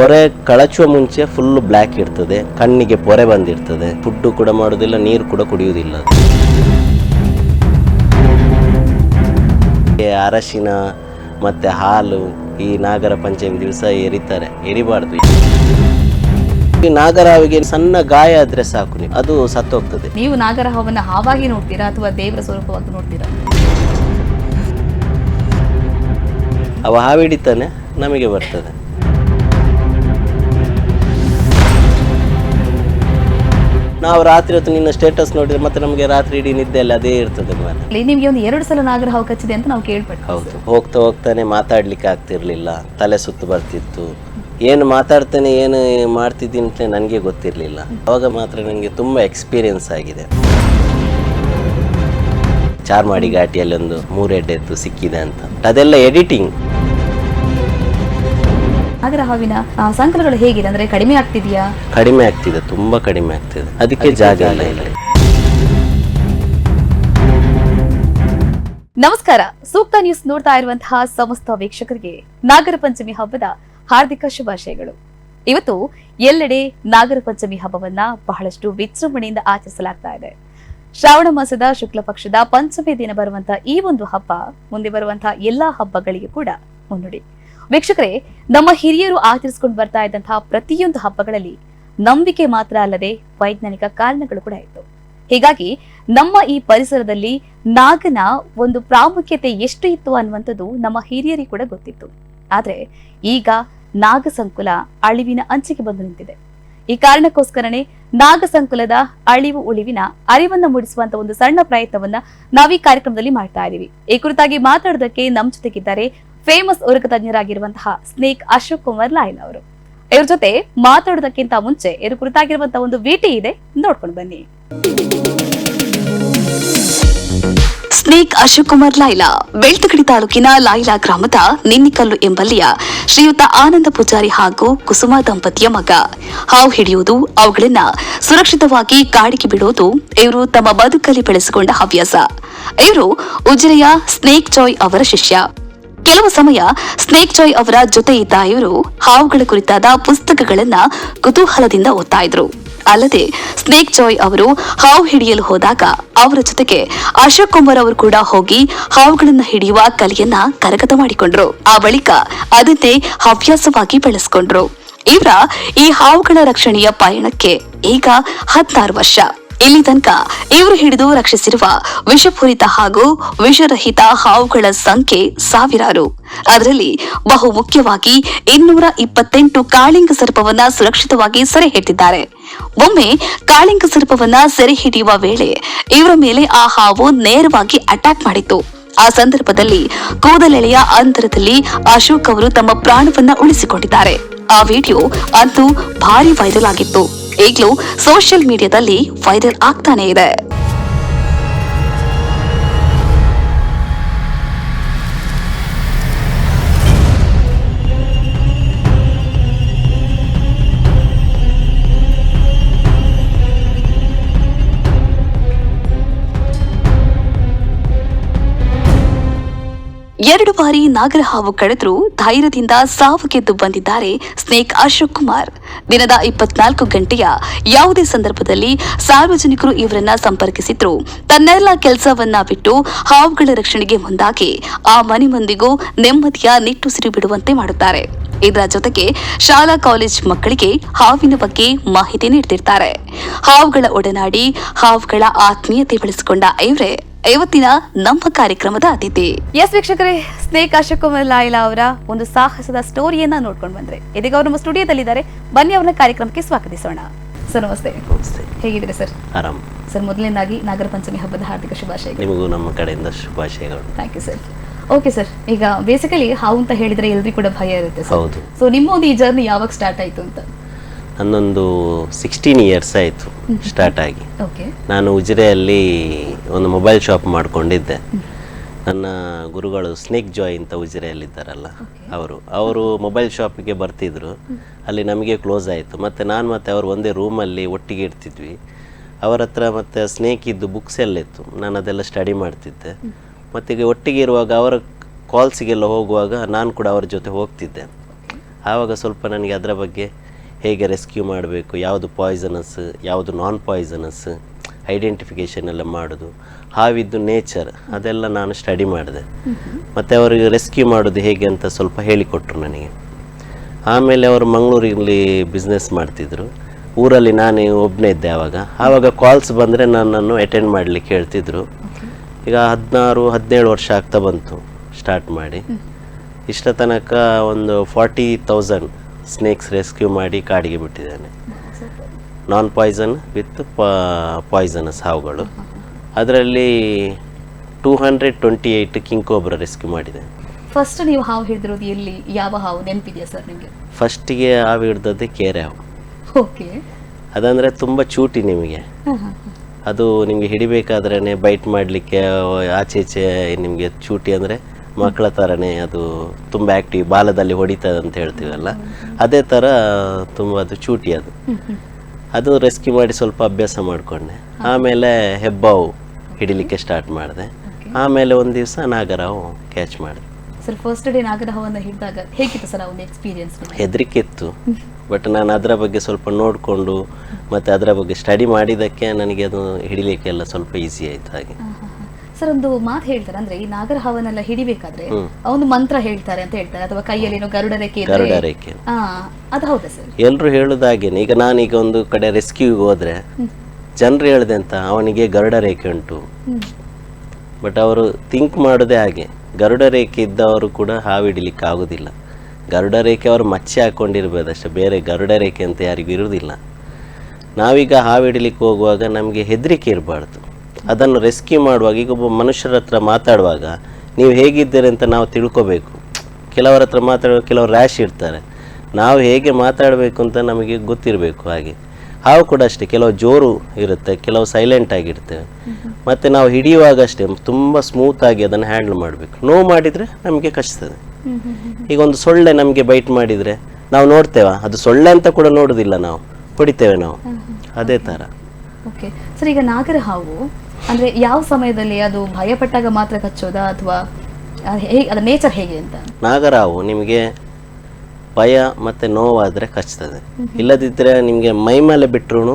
ಪೊರೆ ಕಳಚುವ ಮುಂಚೆ full black ಇರ್ತದೆ, ಕಣ್ಣಿಗೆ ಪೊರೆ ಬಂದಿರ್ತದೆ, ಫುಡ್ ಕೂಡ ಮಾಡೋದಿಲ್ಲ, ನೀರು ಕೂಡ ಕುಡಿಯುವುದಿಲ್ಲ. ಅರಶಿನ ಮತ್ತೆ ಹಾಲು ಈ ನಾಗರ ಪಂಚಮಿ ದಿವಸ ಎರಿತಾರೆ, ಎರಿಬಾರ್ದು. ಈ ನಾಗರಹಾವಿಗೆ ಸಣ್ಣ ಗಾಯ ಆದ್ರೆ ಸಾಕು, ಅದು ಸತ್ತೋಗ್ತದೆ. ನೀವು ನಾಗರಹಾವನ್ನ ಹಾವಾಗಿ ನೋಡ್ತೀರಾ ಅಥವಾ ದೇವರ ಸ್ವರೂಪವಾಗಿ ನೋಡ್ತೀರಾ? ಅವ ಹಾವಿಡಿತಾನೆ, ನಮಗೆ ಬರ್ತದೆ. ನಾವು ರಾತ್ರಿ ಹೊತ್ತು ನಿನ್ನ ಸ್ಟೇಟಸ್ ನೋಡಿದ್ರೆ ಮತ್ತೆ ನಮಗೆ ರಾತ್ರಿ ಇಡೀ ನಿದ್ದೆಲ್ಲ ಅದೇ ಇರ್ತದೆ. ನಿಮ್ಗೆ ಒಂದು 2 ಸಲ ನಾಗರಹಾವು ಕಚ್ಚಿದೆ ಅಂತ ನಾವು ಕೇಳ್ಪಟ್ಟೆ. ಹೌದು, ಹೋಗ್ತಾನೆ ಮಾತಾಡ್ಲಿಕ್ಕೆ ಆಗ್ತಿರ್ಲಿಲ್ಲ, ತಲೆ ಸುತ್ತು ಬರ್ತಿತ್ತು, ಏನು ಮಾತಾಡ್ತಾನೆ ಏನು ಮಾಡ್ತಿದ್ದೀನಿ ಅಂತ ನನಗೆ ಗೊತ್ತಿರಲಿಲ್ಲ. ಅವಾಗ ಮಾತ್ರ ನನಗೆ ತುಂಬ ಎಕ್ಸ್ಪೀರಿಯನ್ಸ್ ಆಗಿದೆ. ಚಾರ್ಮಾಡಿ ಘಾಟಿಯಲ್ಲಿ ಒಂದು 3 ಹೆಡ್ಡೆದ್ದು ಸಿಕ್ಕಿದೆ ಅಂತ, ಅದೆಲ್ಲ ಎಡಿಟಿಂಗ್. ನಾಗರಹಾವಿನ ಸಂಕಲಗಳು ಹೇಗಿದೆ ಅಂದ್ರೆ ಕಡಿಮೆ ಆಗ್ತಿದೆಯಾ? ಕಡಿಮೆ ಆಗ್ತಿದೆ, ತುಂಬಾ ಕಡಿಮೆ ಆಗ್ತಿದೆ, ಅದಕ್ಕೆ ಜಾಗ ಇಲ್ಲ ಇಲ್ಲಿ. ನಮಸ್ಕಾರ, ಸೂಕ್ತ ನ್ಯೂಸ್ ನೋಡ್ತಾ ಇರುವಂತಹ ಸಮಸ್ತ ವೀಕ್ಷಕರಿಗೆ ನಾಗರ ಪಂಚಮಿ ಹಬ್ಬದ ಹಾರ್ದಿಕ ಶುಭಾಶಯಗಳು. ಇವತ್ತು ಎಲ್ಲೆಡೆ ನಾಗರ ಪಂಚಮಿ ಹಬ್ಬವನ್ನ ಬಹಳಷ್ಟು ವಿಜೃಂಭಣೆಯಿಂದ ಆಚರಿಸಲಾಗ್ತಾ ಇದೆ. ಶ್ರಾವಣ ಮಾಸದ ಶುಕ್ಲ ಪಕ್ಷದ ಪಂಚಮಿ ದಿನ ಬರುವಂತಹ ಈ ಒಂದು ಹಬ್ಬ ಮುಂದೆ ಬರುವಂತಹ ಎಲ್ಲಾ ಹಬ್ಬಗಳಿಗೆ ಕೂಡ ಮುನ್ನುಡಿ. ವೀಕ್ಷಕರೇ, ನಮ್ಮ ಹಿರಿಯರು ಆಚರಿಸಿಕೊಂಡು ಬರ್ತಾ ಇದ್ದಂತಹ ಪ್ರತಿಯೊಂದು ಹಬ್ಬಗಳಲ್ಲಿ ನಂಬಿಕೆ ಮಾತ್ರ ಅಲ್ಲದೆ ವೈಜ್ಞಾನಿಕ ಕಾರಣಗಳು ಕೂಡ ಇತ್ತು. ಹೀಗಾಗಿ ನಮ್ಮ ಈ ಪರಿಸರದಲ್ಲಿ ನಾಗನ ಒಂದು ಪ್ರಾಮುಖ್ಯತೆ ಎಷ್ಟು ಇತ್ತು ಅನ್ನುವಂಥದ್ದು ನಮ್ಮ ಹಿರಿಯರಿಗೆ ಕೂಡ ಗೊತ್ತಿತ್ತು. ಆದ್ರೆ ಈಗ ನಾಗ ಸಂಕುಲ ಅಳಿವಿನ ಅಂಚಿಗೆ ಬಂದು ನಿಂತಿದೆ. ಈ ಕಾರಣಕ್ಕೋಸ್ಕರನೇ ನಾಗ ಸಂಕುಲದ ಅಳಿವು ಉಳಿವಿನ ಅರಿವನ್ನ ಮೂಡಿಸುವಂತ ಒಂದು ಸಣ್ಣ ಪ್ರಯತ್ನವನ್ನ ನಾವೀ ಕಾರ್ಯಕ್ರಮದಲ್ಲಿ ಮಾಡ್ತಾ ಇದೀವಿ. ಈ ಕುರಿತಾಗಿ ಮಾತಾಡೋದಕ್ಕೆ ನಮ್ಮ ಜೊತೆಗಿದ್ದಾರೆ ಫೇಮಸ್ ಉರುಕ ತಜ್ಞರಾಗಿರುವಂತಹ ಸ್ನೇಕ್ ಅಶೋಕ್ ಕುಮಾರ್ ಲಾಯ್ಲ್ ಅವರು. ಇವ್ರ ಜೊತೆ ಮಾತಾಡೋದಕ್ಕಿಂತ ಮುಂಚೆ ಇವ್ರ ಕುರಿತಾಗಿರುವಂತಹ ಒಂದು ವಿಟಿ ಇದೆ, ನೋಡ್ಕೊಂಡು ಬನ್ನಿ. ಸ್ನೇಕ್ ಅಶೋಕ್ ಕುಮಾರ್ ಲಾಯ್ಲಾ ಬೆಳ್ತಂಗಡಿ ತಾಲೂಕಿನ ಲಾಯ್ಲಾ ಗ್ರಾಮದ ನಿನ್ನಿಕಲ್ಲು ಎಂಬಲ್ಲಿಯ ಶ್ರೀಯುತ ಆನಂದ ಪೂಜಾರಿ ಹಾಗೂ ಕುಸುಮ ದಂಪತಿಯ ಮಗ. ಹಾವು ಹಿಡಿಯುವುದು, ಅವುಗಳನ್ನ ಸುರಕ್ಷಿತವಾಗಿ ಕಾಡಿಗೆ ಬಿಡುವುದು ಇವರು ತಮ್ಮ ಬದುಕಲ್ಲಿ ಬೆಳೆಸಿಕೊಂಡ ಹವ್ಯಾಸ. ಇವರು ಉಜಿರೆಯ ಸ್ನೇಕ್ ಜಾಯ್ ಅವರ ಶಿಷ್ಯ. ಕೆಲವು ಸಮಯ ಸ್ನೇಕ್ ಜಾಯ್ ಅವರ ಜೊತೆ ಇದ್ದ ಇವರು ಹಾವುಗಳ ಕುರಿತಾದ ಪುಸ್ತಕಗಳನ್ನ ಕುತೂಹಲದಿಂದ ಓದ್ತಾ ಇದ್ರು. ಅಲ್ಲದೆ ಸ್ನೇಕ್ ಜಾಯ್ ಅವರು ಹಾವು ಹಿಡಿಯಲು ಹೋದಾಗ ಅವರ ಜೊತೆಗೆ ಅಶೋಕ್ ಕುಮಾರ್ ಅವರು ಕೂಡ ಹೋಗಿ ಹಾವುಗಳನ್ನ ಹಿಡಿಯುವ ಕಲೆಯನ್ನ ಕರಗತ ಮಾಡಿಕೊಂಡ್ರು. ಆ ಬಳಿಕ ಅದನ್ನೇ ಹವ್ಯಾಸವಾಗಿ ಬೆಳೆಸ್ಕೊಂಡ್ರು. ಇವರ ಈ ಹಾವುಗಳ ರಕ್ಷಣೆಯ ಪಯಣಕ್ಕೆ ಈಗ 16 ವರ್ಷ. ಇಲ್ಲಿ ತನಕ ಇವರು ಹಿಡಿದು ರಕ್ಷಿಸಿರುವ ವಿಷಪೂರಿತ ಹಾಗೂ ವಿಷರಹಿತ ಹಾವುಗಳ ಸಂಖ್ಯೆ ಸಾವಿರಾರು. ಅದರಲ್ಲಿ ಬಹು ಮುಖ್ಯವಾಗಿ 228 ಕಾಳಿಂಗ ಸರ್ಪವನ್ನ ಸುರಕ್ಷಿತವಾಗಿ ಸೆರೆ ಹಿಡಿದಿದ್ದಾರೆ. ಒಮ್ಮೆ ಕಾಳಿಂಗ ಸರ್ಪವನ್ನ ಸೆರೆ ಹಿಡಿಯುವ ವೇಳೆ ಇವರ ಮೇಲೆ ಆ ಹಾವು ನೇರವಾಗಿ ಅಟ್ಯಾಕ್ ಮಾಡಿತ್ತು. ಆ ಸಂದರ್ಭದಲ್ಲಿ ಕೂದಲೆಳೆಯ ಅಂತರದಲ್ಲಿ ಅಶೋಕ್ ಅವರು ತಮ್ಮ ಪ್ರಾಣವನ್ನ ಉಳಿಸಿಕೊಂಡಿದ್ದಾರೆ. ಆ ವಿಡಿಯೋ ಅಂತೂ ಭಾರಿ ವೈರಲ್ ಆಗಿತ್ತು. ಈಗಲೂ ಸೋಷಿಯಲ್ ಮೀಡಿಯಾದಲ್ಲಿ ವೈರಲ್ ಆಗ್ತಾನೆ ಇದೆ. ಎರಡು ಬಾರಿ ನಾಗರಹಾವು ಕಳೆದರೂ ಧೈರ್ಯದಿಂದ ಸಾವು ಗೆದ್ದು ಬಂದಿದ್ದಾರೆ ಸ್ನೇಕ್ ಅಶೋಕ್ ಕುಮಾರ್. ದಿನದ 24 ಗಂಟೆಯ ಯಾವುದೇ ಸಂದರ್ಭದಲ್ಲಿ ಸಾರ್ವಜನಿಕರು ಇವರನ್ನ ಸಂಪರ್ಕಿಸಿದ್ರು ತನ್ನೆಲ್ಲ ಕೆಲಸವನ್ನ ಬಿಟ್ಟು ಹಾವುಗಳ ರಕ್ಷಣೆಗೆ ಮುಂದಾಗಿ ಆ ಮನೆ ಮಂದಿಗೂ ನೆಮ್ಮದಿಯ ನಿಟ್ಟುಸಿರು ಬಿಡುವಂತೆ ಮಾಡುತ್ತಾರೆ. ಇದರ ಜೊತೆಗೆ ಶಾಲಾ ಕಾಲೇಜ್ ಮಕ್ಕಳಿಗೆ ಹಾವಿನ ಬಗ್ಗೆ ಮಾಹಿತಿ ನೀಡ್ತಿರ್ತಾರೆ. ಹಾವುಗಳ ಒಡನಾಡಿ ಹಾವುಗಳ ಆತ್ಮೀಯತೆ ಬೆಳೆಸಿಕೊಂಡ ಇವರೇ ಇವತ್ತಿನ ನಮ್ಮ ಕಾರ್ಯಕ್ರಮದ ಅತಿಥಿ. ಎಸ್ ವೀಕ್ಷಕರೇ, ಸ್ನೇಕ್ ಅಶೋಕ್ ಕುಮಾರ್ ಲಾಯ್ಲಾ ಅವರ ಒಂದು ಸಾಹಸದ ಸ್ಟೋರಿಯನ್ನ ನೋಡ್ಕೊಂಡು ಬಂದ್ರೆ ಇದೀಗ ಅವರು ನಮ್ಮ ಸ್ಟುಡಿಯೋದಲ್ಲಿದ್ದಾರೆ. ಬನ್ನಿ ಅವರನ್ನ ಕಾರ್ಯಕ್ರಮಕ್ಕೆ ಸ್ವಾಗತಿಸೋಣ. ಸರ್ ನಮಸ್ತೆ. ಹೇಗಿದ್ದೀರಾ ಸರ್? ಆರಾಮ್ ಸರ್. ಮೊದಲನೇದಾಗಿ ನಾಗರ ಪಂಚಮಿ ಹಬ್ಬದ ಹಾರ್ದಿಕ ಶುಭಾಶಯಗಳು. ನಿಮಗೂ ನಮ್ಮ ಕಡೆಯಿಂದ ಶುಭಾಶಯಗಳು. Thank you sir. Okay sir, ಈಗ ಬೇಸಿಕಲಿ ಹಾವು ಅಂತ ಹೇಳಿದ್ರೆ ಎಲ್ರಿಗೂ ಕೂಡ ಭಯ ಇರುತ್ತೆ ಸರ್. ಹೌದು. ಸೊ ನಿಮ್ಮ ಒಂದು ಈ ಜರ್ನಿ ಯಾವಾಗ ಸ್ಟಾರ್ಟ್ ಆಯ್ತು ಅಂತ? ನನ್ನೊಂದು 16 ಇಯರ್ಸ್ ಆಯಿತು ಸ್ಟಾರ್ಟ್ ಆಗಿ. ಓಕೆ. ನಾನು ಉಜಿರೆಯಲ್ಲಿ ಒಂದು ಮೊಬೈಲ್ ಶಾಪ್ ಮಾಡಿಕೊಂಡಿದ್ದೆ. ನನ್ನ ಗುರುಗಳು ಸ್ನೇಕ್ ಜಾಯ್ ಅಂತ ಉಜಿರೆಯಲ್ಲಿದ್ದಾರಲ್ಲ, ಅವರು ಮೊಬೈಲ್ ಶಾಪಿಗೆ ಬರ್ತಿದ್ರು. ಅಲ್ಲಿ ನಮಗೆ ಕ್ಲೋಸ್ ಆಯಿತು. ಮತ್ತು ನಾನು ಮತ್ತು ಅವರು ಒಂದೇ ರೂಮಲ್ಲಿ ಒಟ್ಟಿಗೆ ಇರ್ತಿದ್ವಿ. ಅವರ ಹತ್ರ ಮತ್ತು ಸ್ನೇಕ್ ಇದ್ದು ಬುಕ್ಸ್ ಎಲ್ಲ ಇತ್ತು, ನಾನು ಅದೆಲ್ಲ ಸ್ಟಡಿ ಮಾಡ್ತಿದ್ದೆ. ಮತ್ತು ಈಗ ಒಟ್ಟಿಗೆ ಇರುವಾಗ ಅವರ ಕಾಲ್ಸಿಗೆಲ್ಲ ಹೋಗುವಾಗ ನಾನು ಕೂಡ ಅವ್ರ ಜೊತೆ ಹೋಗ್ತಿದ್ದೆ. ಆವಾಗ ಸ್ವಲ್ಪ ನನಗೆ ಅದರ ಬಗ್ಗೆ ಹೇಗೆ ರೆಸ್ಕ್ಯೂ ಮಾಡಬೇಕು, ಯಾವುದು ಪಾಯ್ಸನಸ್ ಯಾವುದು ನಾನ್ ಪಾಯ್ಸನಸ್ ಐಡೆಂಟಿಫಿಕೇಷನ್ ಎಲ್ಲ ಮಾಡೋದು, ಹಾವಿದ್ದು ನೇಚರ್ ಅದೆಲ್ಲ ನಾನು ಸ್ಟಡಿ ಮಾಡಿದೆ. ಮತ್ತು ಅವರಿಗೆ ರೆಸ್ಕ್ಯೂ ಮಾಡೋದು ಹೇಗೆ ಅಂತ ಸ್ವಲ್ಪ ಹೇಳಿಕೊಟ್ರು ನನಗೆ. ಆಮೇಲೆ ಅವರು ಮಂಗಳೂರಲ್ಲಿ ಬಿಸ್ನೆಸ್ ಮಾಡ್ತಿದ್ರು, ಊರಲ್ಲಿ ನಾನೇ ಒಬ್ಬನೇ ಇದ್ದೆ ಆವಾಗ ಕಾಲ್ಸ್ ಬಂದರೆ ನನ್ನನ್ನು ಅಟೆಂಡ್ ಮಾಡಲಿಕ್ಕೆ ಹೇಳ್ತಿದ್ರು. ಈಗ 16-17 ವರ್ಷ ಆಗ್ತಾ ಬಂತು ಸ್ಟಾರ್ಟ್ ಮಾಡಿ. ಇಷ್ಟ ತನಕ ಒಂದು 40,000 ಸ್ನೇಕ್ಸ್ ರೆಸ್ಕ್ಯೂ ಮಾಡಿ ಕಾಡಿಗೆ ಬಿಟ್ಟಿದ್ದೇನೆ. ನಾನ್ ಪಾಯ್ಸನ್ ವಿತ್ ಪಾಯ್ಸನಸ್ ಹಾವುಗಳು. ಅದರಲ್ಲಿ 228 ಕಿಂಗ್ ಕೋಬ್ರಾ ರೆಸ್ಕ್ಯೂ ಮಾಡಿದೆ. ಫಸ್ಟ್ ನೀವು ಹಾವು ಹಿಡಿದಿರೋದು ಎಲ್ಲಿ, ಯಾವ ಹಾವು ನೆನಪಿದೆಯಾ ಸರ್ ನಿಮಗೆ? ಫಸ್ಟಿಗೆ ಹಾವು ಹಿಡ್ದದ್ದೇ ಕೇರೆ ಹಾವು. ಓಕೆ. ಅದಂದರೆ ತುಂಬ ಚೂಟಿ ನಿಮಗೆ. ಅದು ನಿಮಗೆ ಹಿಡಿಬೇಕಾದ್ರೇ ಬೈಟ್ ಮಾಡಲಿಕ್ಕೆ ಆಚೆ ಈಚೆ ನಿಮಗೆ ಚೂಟಿ ಅಂದರೆ ಮಕ್ಕಳ ಥರನೇ ಅದು ತುಂಬ ಆ್ಯಕ್ಟಿವ್, ಬಾಲದಲ್ಲಿ ಹೊಡಿತದೆ ಅಂತ ಹೇಳ್ತೀವಲ್ಲ ಅದೇ ಥರ ತುಂಬ ಅದು ಚೂಟಿ. ಅದು ರೆಸ್ಕ್ಯೂ ಮಾಡಿ ಸ್ವಲ್ಪ ಅಭ್ಯಾಸ ಮಾಡಿಕೊಂಡೆ. ಆಮೇಲೆ ಹೆಬ್ಬಾವು ಹಿಡಿಲಿಕ್ಕೆ ಸ್ಟಾರ್ಟ್ ಮಾಡಿದೆ. ಆಮೇಲೆ ಒಂದು ದಿವಸ ನಾಗರಾವು ಕ್ಯಾಚ್ ಮಾಡಿದೆ. ಸರ್ ಫಸ್ಟ್ ಡೇ ನಾಗರಹಾವನ್ನು ಹಿಡಿದಾಗ ಹೇಗಿತ್ತು ಸರ್ ಆ ಒಂದು ಎಕ್ಸ್ಪೀರಿಯನ್ಸ್? ಹೆದರಿಕೆ ಇತ್ತು, ಬಟ್ ನಾನು ಅದರ ಬಗ್ಗೆ ಸ್ವಲ್ಪ ನೋಡಿಕೊಂಡು ಮತ್ತು ಅದರ ಬಗ್ಗೆ ಸ್ಟಡಿ ಮಾಡಿದ್ದಕ್ಕೆ ನನಗೆ ಅದು ಹಿಡಿಲಿಕ್ಕೆಲ್ಲ ಸ್ವಲ್ಪ ಈಸಿ ಆಯಿತು. ಹಾಗೆ ಸರ್ ಒಂದು ಮಾತು ಹೇಳ್ತಾರೆ, ಅಂದ್ರೆ ಈ ನಾಗರಹಾವನ್ನೆಲ್ಲ ಹಿಡಿಬೇಕಾದ್ರೆ ಒಂದು ಮಂತ್ರ ಹೇಳ್ತಾರೆ ಅಂತ ಹೇಳ್ತಾರೆ, ಅಥವಾ ಕೈಯಲ್ಲಿ ಏನೋ ಗರುಡ ರೇಖೆ ಅದು ಹೌದಾ ಸರ್? ಎಲ್ಲರೂ ಹೇಳೋದಾಗೇನೆ. ಈಗ ನಾನೀಗ ಒಂದು ಕಡೆ ರೆಸ್ಕ್ಯೂಗೆ ಹೋದ್ರೆ ಜನರು ಹೇಳ್ದೆ ಅಂತ ಅವನಿಗೆ ಗರುಡ ರೇಖೆ ಉಂಟು, ಬಟ್ ಅವರು ಥಿಂಕ್ ಮಾಡೋದೇ ಹಾಗೆ. ಗರುಡ ರೇಖೆ ಇದ್ದವರು ಕೂಡ ಹಾವು ಹಿಡಿಲಿಕ್ಕೆ ಆಗೋದಿಲ್ಲ. ಗರುಡ ರೇಖೆ ಅವರು ಮಚ್ಚೆ ಹಾಕ್ಕೊಂಡಿರ್ಬೋದಷ್ಟೇ, ಬೇರೆ ಗರುಡ ರೇಖೆ ಅಂತ ಯಾರಿಗೂ ಇರುವುದಿಲ್ಲ. ನಾವೀಗ ಹಾವು ಹಿಡಿಲಿಕ್ಕೆ ಹೋಗುವಾಗ ನಮಗೆ ಹೆದರಿಕೆ ಇರಬಾರ್ದು. ಅದನ್ನು ರೆಸ್ಕ್ಯೂ ಮಾಡುವಾಗ, ಈಗ ಒಬ್ಬ ಮನುಷ್ಯರ ಹತ್ರ ಮಾತಾಡುವಾಗ ನೀವು ಹೇಗಿದ್ದೀರಿ ಅಂತ ನಾವು ತಿಳ್ಕೊಬೇಕು. ಕೆಲವರ ಹತ್ರ ಮಾತಾಡುವಾಗ ಕೆಲವರು ರ್ಯಾಶ್ ಇರ್ತಾರೆ, ನಾವು ಹೇಗೆ ಮಾತಾಡಬೇಕು ಅಂತ ನಮಗೆ ಗೊತ್ತಿರಬೇಕು. ಹಾಗೆ ಹಾವು ಕೂಡ ಅಷ್ಟೇ, ಕೆಲವು ಜೋರು ಇರುತ್ತೆ, ಕೆಲವು ಸೈಲೆಂಟ್ ಆಗಿರ್ತೇವೆ. ಮತ್ತು ನಾವು ಹಿಡಿಯುವಾಗ ಅಷ್ಟೇ ತುಂಬ ಸ್ಮೂತಾಗಿ ಅದನ್ನು ಹ್ಯಾಂಡಲ್ ಮಾಡಬೇಕು. ನೋವು ಮಾಡಿದರೆ ನಮಗೆ ಕಚ್ತದೆ. ಈಗ ಒಂದು ಸೊಳ್ಳೆ ನಮಗೆ ಬೈಟ್ ಮಾಡಿದರೆ ನಾವು ನೋಡ್ತೇವೆ, ಅದು ಸೊಳ್ಳೆ ಅಂತ ಕೂಡ ನೋಡೋದಿಲ್ಲ, ನಾವು ಹೊಡಿತೇವೆ ನಾವು. ಅದೇ ಥರ. ಓಕೆ ಸರ್, ಈಗ ನಾಗರ ಹಾವು ಅಂದರೆ ಯಾವ ಸಮಯದಲ್ಲಿ ಅದು ಭಯಪಟ್ಟಾಗ ಮಾತ್ರ ಕಚ್ಚೋದಾ, ಅಥವಾ ಹೇಗೆ ಅದರ ನೇಚರ್ ಹೇಗೆ ಅಂತ? ನಾಗರಾವು ನಿಮಗೆ ಭಯ ಮತ್ತು ನೋವಾದರೆ ಕಚ್ತದೆ. ಇಲ್ಲದಿದ್ದರೆ ನಿಮಗೆ ಮೈ ಮೇಲೆ ಬಿಟ್ಟರು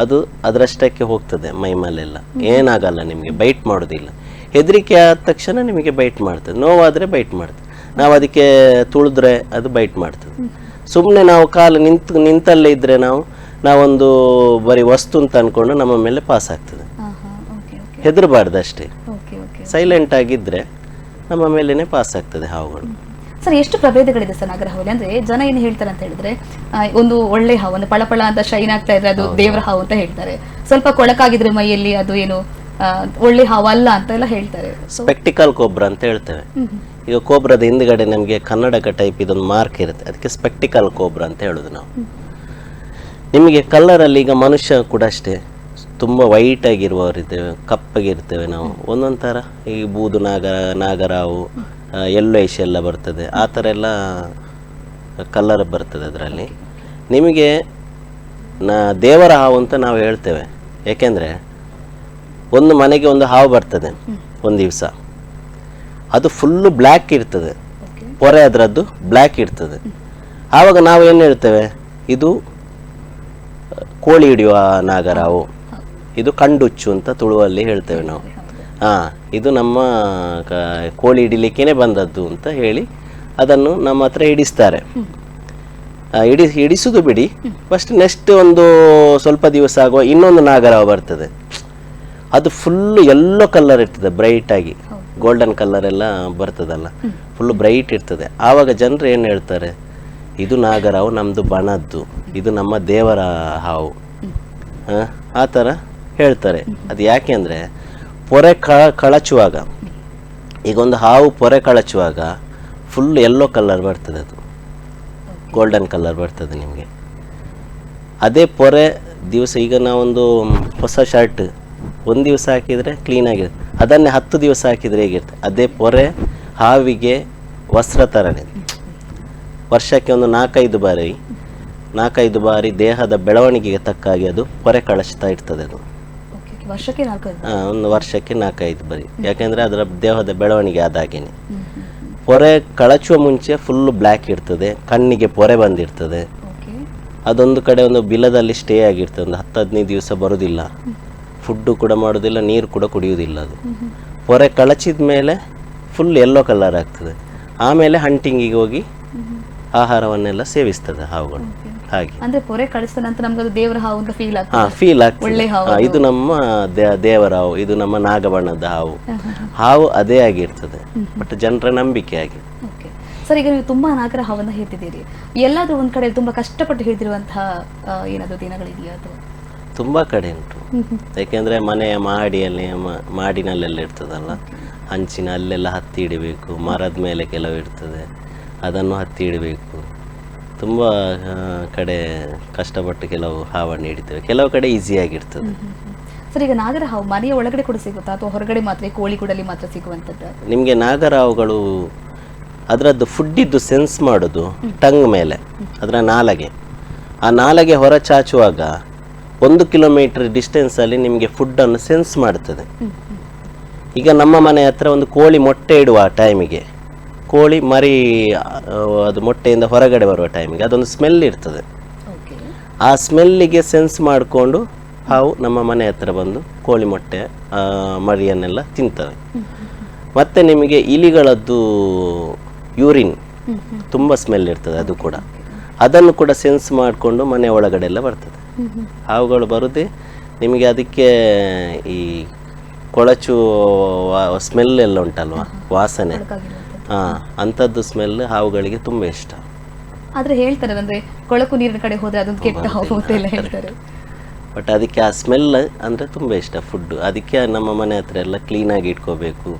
ಅದು ಅದರಷ್ಟಕ್ಕೆ ಹೋಗ್ತದೆ, ಮೈ ಮೇಲೆಲ್ಲ ಏನಾಗಲ್ಲ, ನಿಮಗೆ ಬೈಟ್ ಮಾಡೋದಿಲ್ಲ. ಹೆದರಿಕೆ ಆದ ತಕ್ಷಣ ನಿಮಗೆ ಬೈಟ್ ಮಾಡ್ತದೆ, ನೋವಾದರೆ ಬೈಟ್ ಮಾಡ್ತದೆ. ನಾವು ಅದಕ್ಕೆ ತುಳಿದ್ರೆ ಅದು ಬೈಟ್ ಮಾಡ್ತದೆ. ಸುಮ್ಮನೆ ನಾವು ಕಾಲು ನಿಂತಲ್ಲೇ ಇದ್ದರೆ ನಾವೊಂದು ಬರೀ ವಸ್ತು ಅಂತ ಅಂದ್ಕೊಂಡು ನಮ್ಮ ಮೇಲೆ ಪಾಸ್ ಆಗ್ತದೆ. ಹೆದರಬಾರ್ದು ಅಷ್ಟೇ, ಸೈಲೆಂಟ್ ಆಗಿದ್ದರೆ ನಮ್ಮ ಮೇಲೇ ಪಾಸ್ ಆಗ್ತದೆ ಹಾವುಗಳು. ಸರ್ ಎಷ್ಟು ಪ್ರಭೇದಗಳಿದೆ ಸರ್ ನಾಗರಹಾವಲ್ಲಿ? ಅಂದ್ರೆ ಜನ ಏನು ಹೇಳ್ತಾರೆ ಅಂತ ಹೇಳಿದ್ರೆ, ಒಂದು ಒಳ್ಳೆ ಹಾವು ಅಂದ್ರೆ ಪಳಪಳ ಅಂತ ಶೈನ್ ಆಗ್ತಾ ಇದ್ರೆ ಅದು ದೇವರ ಹಾವು ಅಂತ ಹೇಳ್ತಾರೆ, ಸ್ವಲ್ಪ ಕೊಳಕಾಗಿದ್ರೆ ಮೈಯಲ್ಲಿ ಅದು ಏನು ಒಳ್ಳೆ ಹಾವು ಅಲ್ಲ ಅಂತ ಎಲ್ಲ ಹೇಳ್ತಾರೆ. ಸ್ಪೆಕ್ಟಿಕಲ್ ಕೋಬ್ರಾ ಅಂತ ಹೇಳ್ತೇವೆ. ಈಗ ಕೋಬ್ರಾದ ಹಿಂದ್ಗಡೆ ನಮಗೆ ಕನ್ನಡಕ ಟೈಪ್ ಇದೊಂದು ಮಾರ್ಕ್ ಇರುತ್ತೆ, ಅದಕ್ಕೆ ಸ್ಪೆಕ್ಟಿಕಲ್ ಕೋಬ್ರಾ ಅಂತ ಹೇಳೋದು ನಾವು. ನಿಮಗೆ ಕಲರಲ್ಲಿ ಈಗ ಮನುಷ್ಯ ಕೂಡ ಅಷ್ಟೇ, ತುಂಬ ವೈಟ್ ಆಗಿರುವವರಿದ್ದೇವೆ, ಕಪ್ಪಗಿರ್ತೇವೆ ನಾವು. ಒಂದೊಂದು ಥರ ಈ ಬೂದು ನಾಗರಾವು, ಯೆಲ್ಲೋಯಿಶ್ ಎಲ್ಲ ಬರ್ತದೆ, ಆ ಥರ ಎಲ್ಲ ಕಲರ್ ಬರ್ತದೆ ಅದರಲ್ಲಿ. ನಿಮಗೆ ದೇವರ ಹಾವು ಅಂತ ನಾವು ಹೇಳ್ತೇವೆ. ಯಾಕೆಂದರೆ ಒಂದು ಮನೆಗೆ ಒಂದು ಹಾವು ಬರ್ತದೆ ಒಂದು ದಿವಸ, ಅದು ಫುಲ್ಲು ಬ್ಲ್ಯಾಕ್ ಇರ್ತದೆ, ಪೊರೆ ಅದರದ್ದು ಬ್ಲ್ಯಾಕ್ ಇರ್ತದೆ. ಆವಾಗ ನಾವು ಏನು ಹೇಳ್ತೇವೆ, ಇದು ಕೋಳಿ ಹಿಡಿಯುವ ನಾಗರಾವು, ಇದು ಕಂಡುಚ್ಚು ಅಂತ ತುಳುವಲ್ಲಿ ಹೇಳ್ತೇವೆ ನಾವು. ಇದು ನಮ್ಮ ಕೋಳಿ ಹಿಡಿಲಿಕ್ಕೇನೆ ಬಂದದ್ದು ಅಂತ ಹೇಳಿ ಅದನ್ನು ನಮ್ಮ ಹತ್ರ ಹಿಡಿಸ್ತಾರೆ. ಹಿಡಿಸುದು ಬಿಡಿ, ಫಸ್ಟ್ ನೆಕ್ಸ್ಟ್ ಒಂದು ಸ್ವಲ್ಪ ದಿವಸ ಆಗುವ ಇನ್ನೊಂದು ನಾಗರಾವು ಬರ್ತದೆ, ಅದು ಫುಲ್ಲು ಯೆಲ್ಲೋ ಕಲರ್ ಇರ್ತದೆ, ಬ್ರೈಟ್ ಆಗಿ ಗೋಲ್ಡನ್ ಕಲರ್ ಎಲ್ಲ ಬರ್ತದಲ್ಲ, ಫುಲ್ಲು ಬ್ರೈಟ್ ಇರ್ತದೆ. ಆವಾಗ ಜನರು ಏನು ಹೇಳ್ತಾರೆ, ಇದು ನಾಗರಾವು ನಮ್ಮದು ಬಣದ್ದು, ಇದು ನಮ್ಮ ದೇವರ ಹಾವು, ಆ ಥರ ಹೇಳ್ತಾರೆ. ಅದು ಯಾಕೆ ಅಂದರೆ ಪೊರೆ ಕಳಚುವಾಗ, ಈಗ ಒಂದು ಹಾವು ಪೊರೆ ಕಳಚುವಾಗ ಫುಲ್ ಯೆಲ್ಲೋ ಕಲರ್ ಬರ್ತದೆ, ಅದು ಗೋಲ್ಡನ್ ಕಲರ್ ಬರ್ತದೆ ನಿಮಗೆ. ಅದೇ ಪೊರೆ ದಿವಸ, ಈಗ ನಾವೊಂದು ಹೊಸ ಶರ್ಟ್ ಒಂದು ದಿವಸ ಹಾಕಿದರೆ ಕ್ಲೀನಾಗಿರುತ್ತೆ, ಅದನ್ನೇ 10 ದಿವಸ ಹಾಕಿದರೆ ಹೇಗಿರುತ್ತೆ, ಅದೇ ಪೊರೆ ಹಾವಿಗೆ ವಸ್ತ್ರ ಥರನೇ. ವರ್ಷಕ್ಕೆ ಒಂದು 4-5 ಬಾರಿ ದೇಹದ ಬೆಳವಣಿಗೆಗೆ ತಕ್ಕ ಹಾಗೆ ಅದು ಪೊರೆ ಕಳಚ್ತಾ ಇರ್ತದೆ. ಅದು ಒಂದು ವರ್ಷಕ್ಕೆ 4-5 ಬಾರಿ, ಯಾಕೆಂದರೆ ಅದರ ದೇಹದ ಬೆಳವಣಿಗೆ ಆದಾಗೇನೆ. ಪೊರೆ ಕಳಚುವ ಮುಂಚೆ ಫುಲ್ ಬ್ಲ್ಯಾಕ್ ಇರ್ತದೆ, ಕಣ್ಣಿಗೆ ಪೊರೆ ಬಂದಿರ್ತದೆ. ಅದೊಂದು ಕಡೆ ಒಂದು ಬಿಲದಲ್ಲಿ ಸ್ಟೇ ಆಗಿರ್ತದೆ, ಒಂದು 10-15 ದಿವಸ ಬರೋದಿಲ್ಲ, ಫುಡ್ಡು ಕೂಡ ಮಾಡೋದಿಲ್ಲ, ನೀರು ಕೂಡ ಕುಡಿಯೋದಿಲ್ಲ. ಅದು ಪೊರೆ ಕಳಚಿದ ಮೇಲೆ ಫುಲ್ ಯೆಲ್ಲೋ ಕಲರ್ ಆಗ್ತದೆ. ಆಮೇಲೆ ಹಂಟಿಂಗಿಗೆ ಹೋಗಿ ಆಹಾರವನ್ನೆಲ್ಲ ಸೇವಿಸ್ತದೆ ಹಾವುಗಳು. ಹಾಗೆ ಅಂದ್ರೆ ಪೊರೆ ಕಳಿಸಿದ ನಂತರ ನಮ್ಗೆ ಅದು ದೇವರ ಹಾವು ಅಂತ ಫೀಲ್ ಆಗ್ತದೆ. ಫೀಲ್ ಆಗ್ತದೆ. ಇದು ನಮ್ಮ ದೇವರ ಹಾವು, ಇದು ನಮ್ಮ ನಾಗಬಣ್ಣದ ಹಾವು. ಹಾವು ಅದೇ ಆಗಿರ್ತದೆ, ಬಟ್ ಜನರ ನಂಬಿಕೆ ಆಗಿ. ಸರ್, ಈಗ ನೀವು ತುಂಬಾ ನಾಗರ ಹಾವನ್ನ ಹೇಳ್ತಿದ್ದೀರಿ, ಎಲ್ಲಾದ್ರೂ ಒಂದ್ ಕಡೆ ತುಂಬಾ ಕಷ್ಟಪಟ್ಟು ಹೇಳ್ತಿರುವಂತಹ ಏನಾದ್ರು ದಿನಗಳಿದೆಯಾ? ಅಥವಾ ತುಂಬಾ ಕಡೆ ಉಂಟು. ಯಾಕೆಂದ್ರೆ ಮನೆಯ ಮಾಡಿನಲ್ಲೆಲ್ಲ ಇರ್ತದಲ್ಲ, ಹಂಚಿನ ಅಲ್ಲೆಲ್ಲ ಹತ್ತಿ ಇಡಬೇಕು, ಮರದ ಮೇಲೆ ಕೆಲವು ಇರ್ತದೆ, ಅದನ್ನು ಹತ್ತಿ ಇಡಬೇಕು. ತುಂಬ ಕಡೆ ಕಷ್ಟಪಟ್ಟು ಕೆಲವು ಹಾವನ್ನು ಹಿಡಿತೇವೆ, ಕೆಲವು ಕಡೆ ಈಸಿಯಾಗಿರ್ತದೆ. ಸರ್, ಈಗ ನಾಗರ ಹಾವು ಮನೆಯ ಒಳಗಡೆ ಕೂಡ ಸಿಗುತ್ತಾ ಅಥವಾ ಹೊರಗಡೆ ಮಾತ್ರ, ಕೋಳಿ ಕೂಡಲ್ಲಿ ಮಾತ್ರ ಸಿಗುವಂಥದ್ದು? ನಿಮಗೆ ನಾಗರ ಹಾವುಗಳು ಅದರದ್ದು ಫುಡ್ಡಿದ್ದು ಸೆನ್ಸ್ ಮಾಡೋದು ಟಂಗ್ ಮೇಲೆ, ಅದರ ನಾಲಗೆ. ಆ ನಾಲಗೆ ಹೊರ ಚಾಚುವಾಗ 1 ಕಿಲೋಮೀಟರ್ ಡಿಸ್ಟೆನ್ಸಲ್ಲಿ ನಿಮಗೆ ಫುಡ್ಡನ್ನು ಸೆನ್ಸ್ ಮಾಡ್ತದೆ. ಈಗ ನಮ್ಮ ಮನೆ ಹತ್ರ ಒಂದು ಕೋಳಿ ಮೊಟ್ಟೆ ಇಡುವ ಟೈಮಿಗೆ, ಕೋಳಿ ಮರಿ ಅದು ಮೊಟ್ಟೆಯಿಂದ ಹೊರಗಡೆ ಬರುವ ಟೈಮಿಗೆ ಅದೊಂದು ಸ್ಮೆಲ್ ಇರ್ತದೆ. ಆ ಸ್ಮೆಲ್ಲಿಗೆ ಸೆನ್ಸ್ ಮಾಡಿಕೊಂಡು ಹಾವು ನಮ್ಮ ಮನೆ ಹತ್ರ ಬಂದು ಕೋಳಿ ಮೊಟ್ಟೆ ಮರಿಯನ್ನೆಲ್ಲ ತಿಂತವೆ. ಮತ್ತು ನಿಮಗೆ ಇಲಿಗಳದ್ದು ಯೂರಿನ್ ತುಂಬ ಸ್ಮೆಲ್ ಇರ್ತದೆ, ಅದು ಕೂಡ ಅದನ್ನು ಕೂಡ ಸೆನ್ಸ್ ಮಾಡಿಕೊಂಡು ಮನೆ ಒಳಗಡೆ ಎಲ್ಲ ಬರ್ತದೆ. ಹಾವುಗಳು ಬರೋದೇ ನಿಮಗೆ ಅದಕ್ಕೆ ಈ ಕೊಳಚು ಸ್ಮೆಲ್ ಎಲ್ಲ ಉಂಟಲ್ವಾ, ವಾಸನೆ, ಅಂಥದ್ದು ಸ್ಮೆಲ್ ಹಾವುಗಳಿಗೆ ತುಂಬ ಇಷ್ಟ. ಆದ್ರೆ ಹೇಳ್ತಾರೆ ಅಂದ್ರೆ ಕೊಳಕು ನೀರಿನ ಕಡೆ ಹೋದ್ರೆ ಅದೊಂದು ಕೆಟ್ಟ ಹಾವು ಅಂತ ಎಲ್ಲ ಹೇಳ್ತಾರೆ. ಬಟ್ ಅದಕ್ಕೆ ಆ ಸ್ಮೆಲ್ ಅಂದರೆ ತುಂಬ ಇಷ್ಟ ಫುಡ್ಡು. ಅದಕ್ಕೆ ನಮ್ಮ ಮನೆ ಹತ್ರ ಎಲ್ಲ ಕ್ಲೀನಾಗಿ ಇಟ್ಕೋಬೇಕು,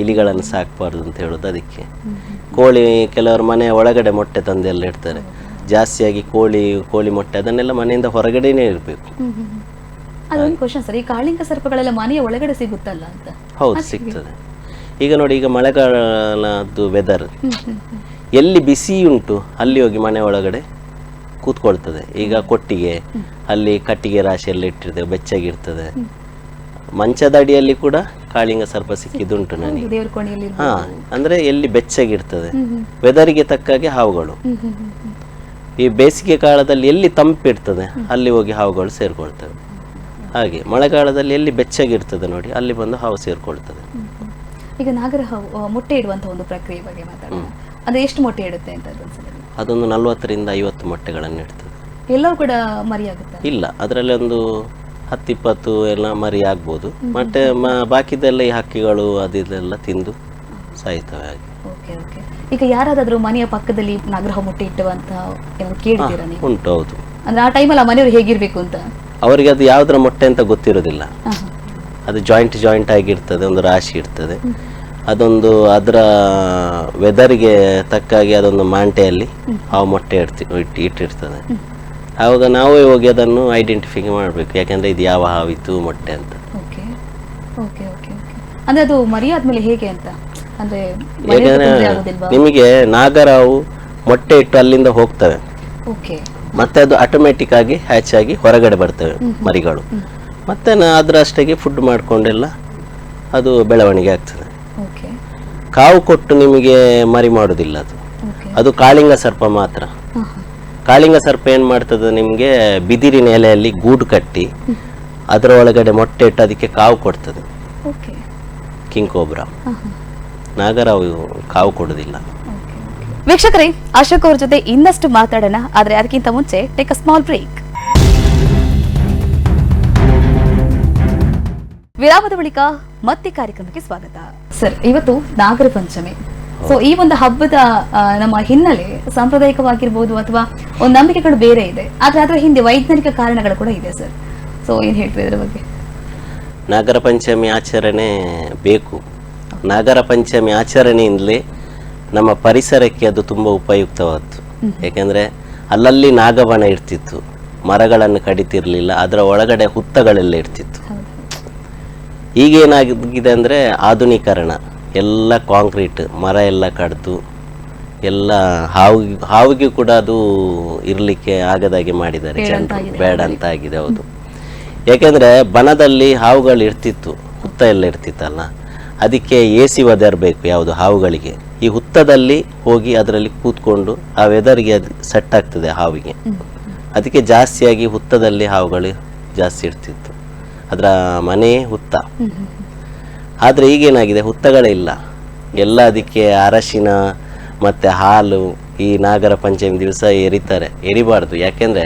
ಇಲಿಗಳನ್ನು ಸಾಕಬಾರ್ದು ಅಂತ ಹೇಳೋದು ಅದಕ್ಕೆ. ಕೋಳಿ ಕೆಲವರು ಮನೆ ಒಳಗಡೆ ಮೊಟ್ಟೆ ತಂದೆಲ್ಲ ಇಡ್ತಾರೆ, ಜಾಸ್ತಿಯಾಗಿ ಕೋಳಿ ಮೊಟ್ಟೆ ಅದನ್ನೆಲ್ಲ ಮನೆಯಿಂದ ಹೊರಗಡೆನೇ ಇರಬೇಕು. ಅದೊಂದು ಕ್ವಶನ್ ಸರ್, ಈ ಕಾಳಿಂಗ ಸರ್ಪಗಳೆಲ್ಲ ಮನೆಯ ಒಳಗಡೆ ಸಿಗುತ್ತಲ್ಲ ಅಂತ? ಹೌದು, ಸಿಗ್ತದೆ. ಈಗ ನೋಡಿ, ಈಗ ಮಳೆಗಾಲದ್ದು ವೆದರ್, ಎಲ್ಲಿ ಬಿಸಿ ಉಂಟು ಅಲ್ಲಿ ಹೋಗಿ ಮನೆ ಒಳಗಡೆ ಕೂತ್ಕೊಳ್ತದೆ. ಈಗ ಕೊಟ್ಟಿಗೆ ಅಲ್ಲಿ ಕಟ್ಟಿಗೆ ರಾಶಿ ಎಲ್ಲ ಇಟ್ಟಿರ್ತದೆ, ಬೆಚ್ಚಗಿರ್ತದೆ. ಮಂಚದ ಅಡಿಯಲ್ಲಿ ಕೂಡ ಕಾಳಿಂಗ ಸರ್ಪ ಸಿಕ್ಕಿದ್ದುಂಟು ನನಗೆ. ಅಂದ್ರೆ ಎಲ್ಲಿ ಬೆಚ್ಚಗಿರ್ತದೆ, ವೆದರಿಗೆ ತಕ್ಕಾಗೆ ಹಾವುಗಳು. ಈ ಬೇಸಿಗೆ ಕಾಲದಲ್ಲಿ ಎಲ್ಲಿ ತಂಪಿರ್ತದೆ ಅಲ್ಲಿ ಹೋಗಿ ಹಾವುಗಳು ಸೇರ್ಕೊಳ್ತವೆ. ಹಾಗೆ ಮಳೆಗಾಲದಲ್ಲಿ ಎಲ್ಲಿ ಬೆಚ್ಚಗಿರ್ತದೆ ನೋಡಿ, ಅಲ್ಲಿ ಬಂದು ಹಾವು ಸೇರ್ಕೊಳ್ತದೆ. ಈಗ ನಾಗರ ಹಾವು ಮೊಟ್ಟೆ ಇಡುವಂತ ಒಂದು ಪ್ರಕ್ರಿಯೆ ಬಗ್ಗೆ ಮಾತಾಡೋಣ. ಅಂದ್ರೆ ಎಷ್ಟು ಮೊಟ್ಟೆ ಇಡುತ್ತೆ ಅಂತ? ಅದೊಂದು 40ರಿಂದ 50 ಮೊಟ್ಟೆಗಳನ್ನು ಇಡ್ತದೆ. ಎಲ್ಲವೂ ಕೂಡ ಮರಿ ಆಗುತ್ತೆ? ಇಲ್ಲ, ಅದರಲ್ಲಿ ಒಂದು 10-20 ಎಲ್ಲ ಮರಿ ಆಗ್ಬೋದು. ಮತ್ತೆ ಬಾಕಿದೆಲ್ಲ ಈ ಹಕ್ಕಿಗಳು ಅದೆಲ್ಲ ತಿಂದು ಸಾಯ್ತವೆ. ಹಾಗೆ. ಈಗ ಯಾರಾದ್ರೂ ಮನೆಯ ಪಕ್ಕದಲ್ಲಿ ನಾಗರ ಹಾವು ಮೊಟ್ಟೆ ಇಟ್ಟುವಂತ ಕೇಳಿದ್ದೀರಾ ನೀವು? ಉಂಟು, ಹೌದು. ಅಂದ್ರೆ ಆ ಟೈಮಲ್ಲಿ ಮನೆಯವರು ಹೇಗಿರ್ಬೇಕು ಅಂತ? ಅವರಿಗೆ ಅದು ಯಾವ್ದ್ರ ಮೊಟ್ಟೆ ಅಂತ ಗೊತ್ತಿರೋದಿಲ್ಲ. ಅದು ಜಾಯಿಂಟ್ ಆಗಿರ್ತದೆ, ಒಂದು ರಾಶಿ ಇರ್ತದೆ. ಅದೊಂದು ಅದರ ವೆದರ್ಗೆ ತಕ್ಕಾಗಿ ಅದೊಂದು ಮಾಂಟೆಯಲ್ಲಿ ಹಾವು ಮೊಟ್ಟೆ ಇಟ್ಟಿರ್ತದೆ. ಆವಾಗ ನಾವೇ ಹೋಗಿ ಅದನ್ನು ಐಡೆಂಟಿಫೈ ಮಾಡಬೇಕು, ಯಾಕಂದ್ರೆ ಇದು ಯಾವ ಹಾವಿತ್ತು ಮೊಟ್ಟೆ ಅಂತ. ಅಂದ್ರೆ ಅದು ಮರಿ ಆದ್ಮೇಲೆ ಹೇಗೆ ಅಂತ? ಅಂದ್ರೆ ನಿಮಗೆ ನಾಗರ ಹಾವು ಮೊಟ್ಟೆ ಇಟ್ಟು ಅಲ್ಲಿಂದ ಹೋಗ್ತವೆ, ಮತ್ತೆ ಅದು ಆಟೋಮೆಟಿಕ್ ಆಗಿ ಹ್ಯಾಚ್ ಆಗಿ ಹೊರಗಡೆ ಬರ್ತವೆ ಮರಿಗಳು. ಮತ್ತೆ ಅದರಷ್ಟಾಗಿ ಫುಡ್ ಮಾಡ್ಕೊಂಡೆಲ್ಲ ಅದು ಬೆಳವಣಿಗೆ ಆಗ್ತದೆ. ಕಾವು ಕೊಟ್ಟು ನಿಮಗೆ ಮರಿ ಮಾಡೋದಿಲ್ಲ ಅದು. ಅದು ಕಾಳಿಂಗ ಸರ್ಪ ಮಾತ್ರ. ಕಾಳಿಂಗ ಸರ್ಪ ಏನ್ ಮಾಡ್ತದೆ, ನಿಮಗೆ ಬಿದಿರಿನ ಎಲೆಯಲ್ಲಿ ಗೂಡು ಕಟ್ಟಿ ಅದರ ಒಳಗಡೆ ಮೊಟ್ಟೆ ಇಟ್ಟು ಅದಕ್ಕೆ ಕಾವು ಕೊಡ್ತದೆ. King cobra. ನಾಗರಾವು ಕಾವು ಕೊಡುದಿಲ್ಲ. ವೀಕ್ಷಕರೇ, ಅಶೋಕ್ ಅವ್ರ ಜೊತೆ ಇನ್ನಷ್ಟು ಮಾತಾಡೋಣ, ಆದ್ರೆ ಅದಕ್ಕಿಂತ ಮುಂಚೆ ಟೇಕ್ ಅ ಸ್ಮಾಲ್ ಬ್ರೇಕ್. ವಿರಾಮದ ಬಳಿಕ ಮತ್ತೆ ಕಾರ್ಯಕ್ರಮಕ್ಕೆ ಸ್ವಾಗತ. ಸರ್, ಇವತ್ತು ನಾಗರ ಪಂಚಮಿ. ಸೊ ಈ ಒಂದು ಹಬ್ಬದ ನಮ್ಮ ಹಿನ್ನೆಲೆ ಸಾಂಪ್ರದಾಯಿಕವಾಗಿರ್ಬೋದು ಅಥವಾ ಒಂದು ನಂಬಿಕೆಗಳು ಬೇರೆ ಇದೆ, ಆದ್ರೆ ಅದರ ಹಿಂದೆ ವೈಜ್ಞಾನಿಕ ಕಾರಣಗಳು ಕೂಡ ಇದೆ ಸರ್. ಸೊ ಏನ್ ಹೇಳ್ತೀವಿ ಇದ್ರ ಬಗ್ಗೆ? ನಾಗರ ಪಂಚಮಿ ಆಚರಣೆ ಬೇಕು. ನಾಗರ ಪಂಚಮಿ ಆಚರಣೆಯಿಂದಲೇ ನಮ್ಮ ಪರಿಸರಕ್ಕೆ ಅದು ತುಂಬ ಉಪಯುಕ್ತವಾದ್ದು. ಯಾಕೆಂದರೆ ಅಲ್ಲಲ್ಲಿ ನಾಗವನ ಇರ್ತಿತ್ತು, ಮರಗಳನ್ನು ಕಡಿತಿರ್ಲಿಲ್ಲ, ಅದರ ಒಳಗಡೆ ಹುತ್ತಗಳೆಲ್ಲ ಇರ್ತಿತ್ತು. ಈಗೇನಾಗಿದೆ ಅಂದರೆ ಆಧುನೀಕರಣ, ಎಲ್ಲ ಕಾಂಕ್ರೀಟ್, ಮರ ಎಲ್ಲ ಕಡಿದು ಎಲ್ಲ ಹಾವಿಗೆ ಕೂಡ ಅದು ಇರಲಿಕ್ಕೆ ಆಗದಾಗೆ ಮಾಡಿದ್ದಾರೆ ಜನರು. ಬೇಡ ಅಂತ ಆಗಿದೆ. ಹೌದು, ಯಾಕೆಂದರೆ ಬನದಲ್ಲಿ ಹಾವುಗಳು ಇರ್ತಿತ್ತು, ಹುತ್ತ ಎಲ್ಲ ಇರ್ತಿತ್ತಲ್ಲ, ಅದಕ್ಕೆ AC ವೆದರ್ ಬೇಕು ಯಾವುದು ಹಾವುಗಳಿಗೆ. ಈ ಹುತ್ತದಲ್ಲಿ ಹೋಗಿ ಅದರಲ್ಲಿ ಕೂತ್ಕೊಂಡು ಆ ವೆದರ್ಗೆ ಅದು ಸೆಟ್ ಆಗ್ತದೆ ಹಾವಿಗೆ. ಅದಕ್ಕೆ ಜಾಸ್ತಿಯಾಗಿ ಹುತ್ತದಲ್ಲಿ ಹಾವುಗಳು ಜಾಸ್ತಿ ಇರ್ತಿತ್ತು. ಅದರ ಮನೆ ಹುತ್ತ. ಆದರೆ ಈಗೇನಾಗಿದೆ, ಹುತ್ತಗಳೇ ಇಲ್ಲ. ಎಲ್ಲ ಅದಕ್ಕೆ ಅರಶಿನ ಮತ್ತು ಹಾಲು ಈ ನಾಗರ ಪಂಚಮಿ ದಿವಸ ಎರಿತಾರೆ. ಎರಿಬಾರ್ದು, ಯಾಕೆಂದರೆ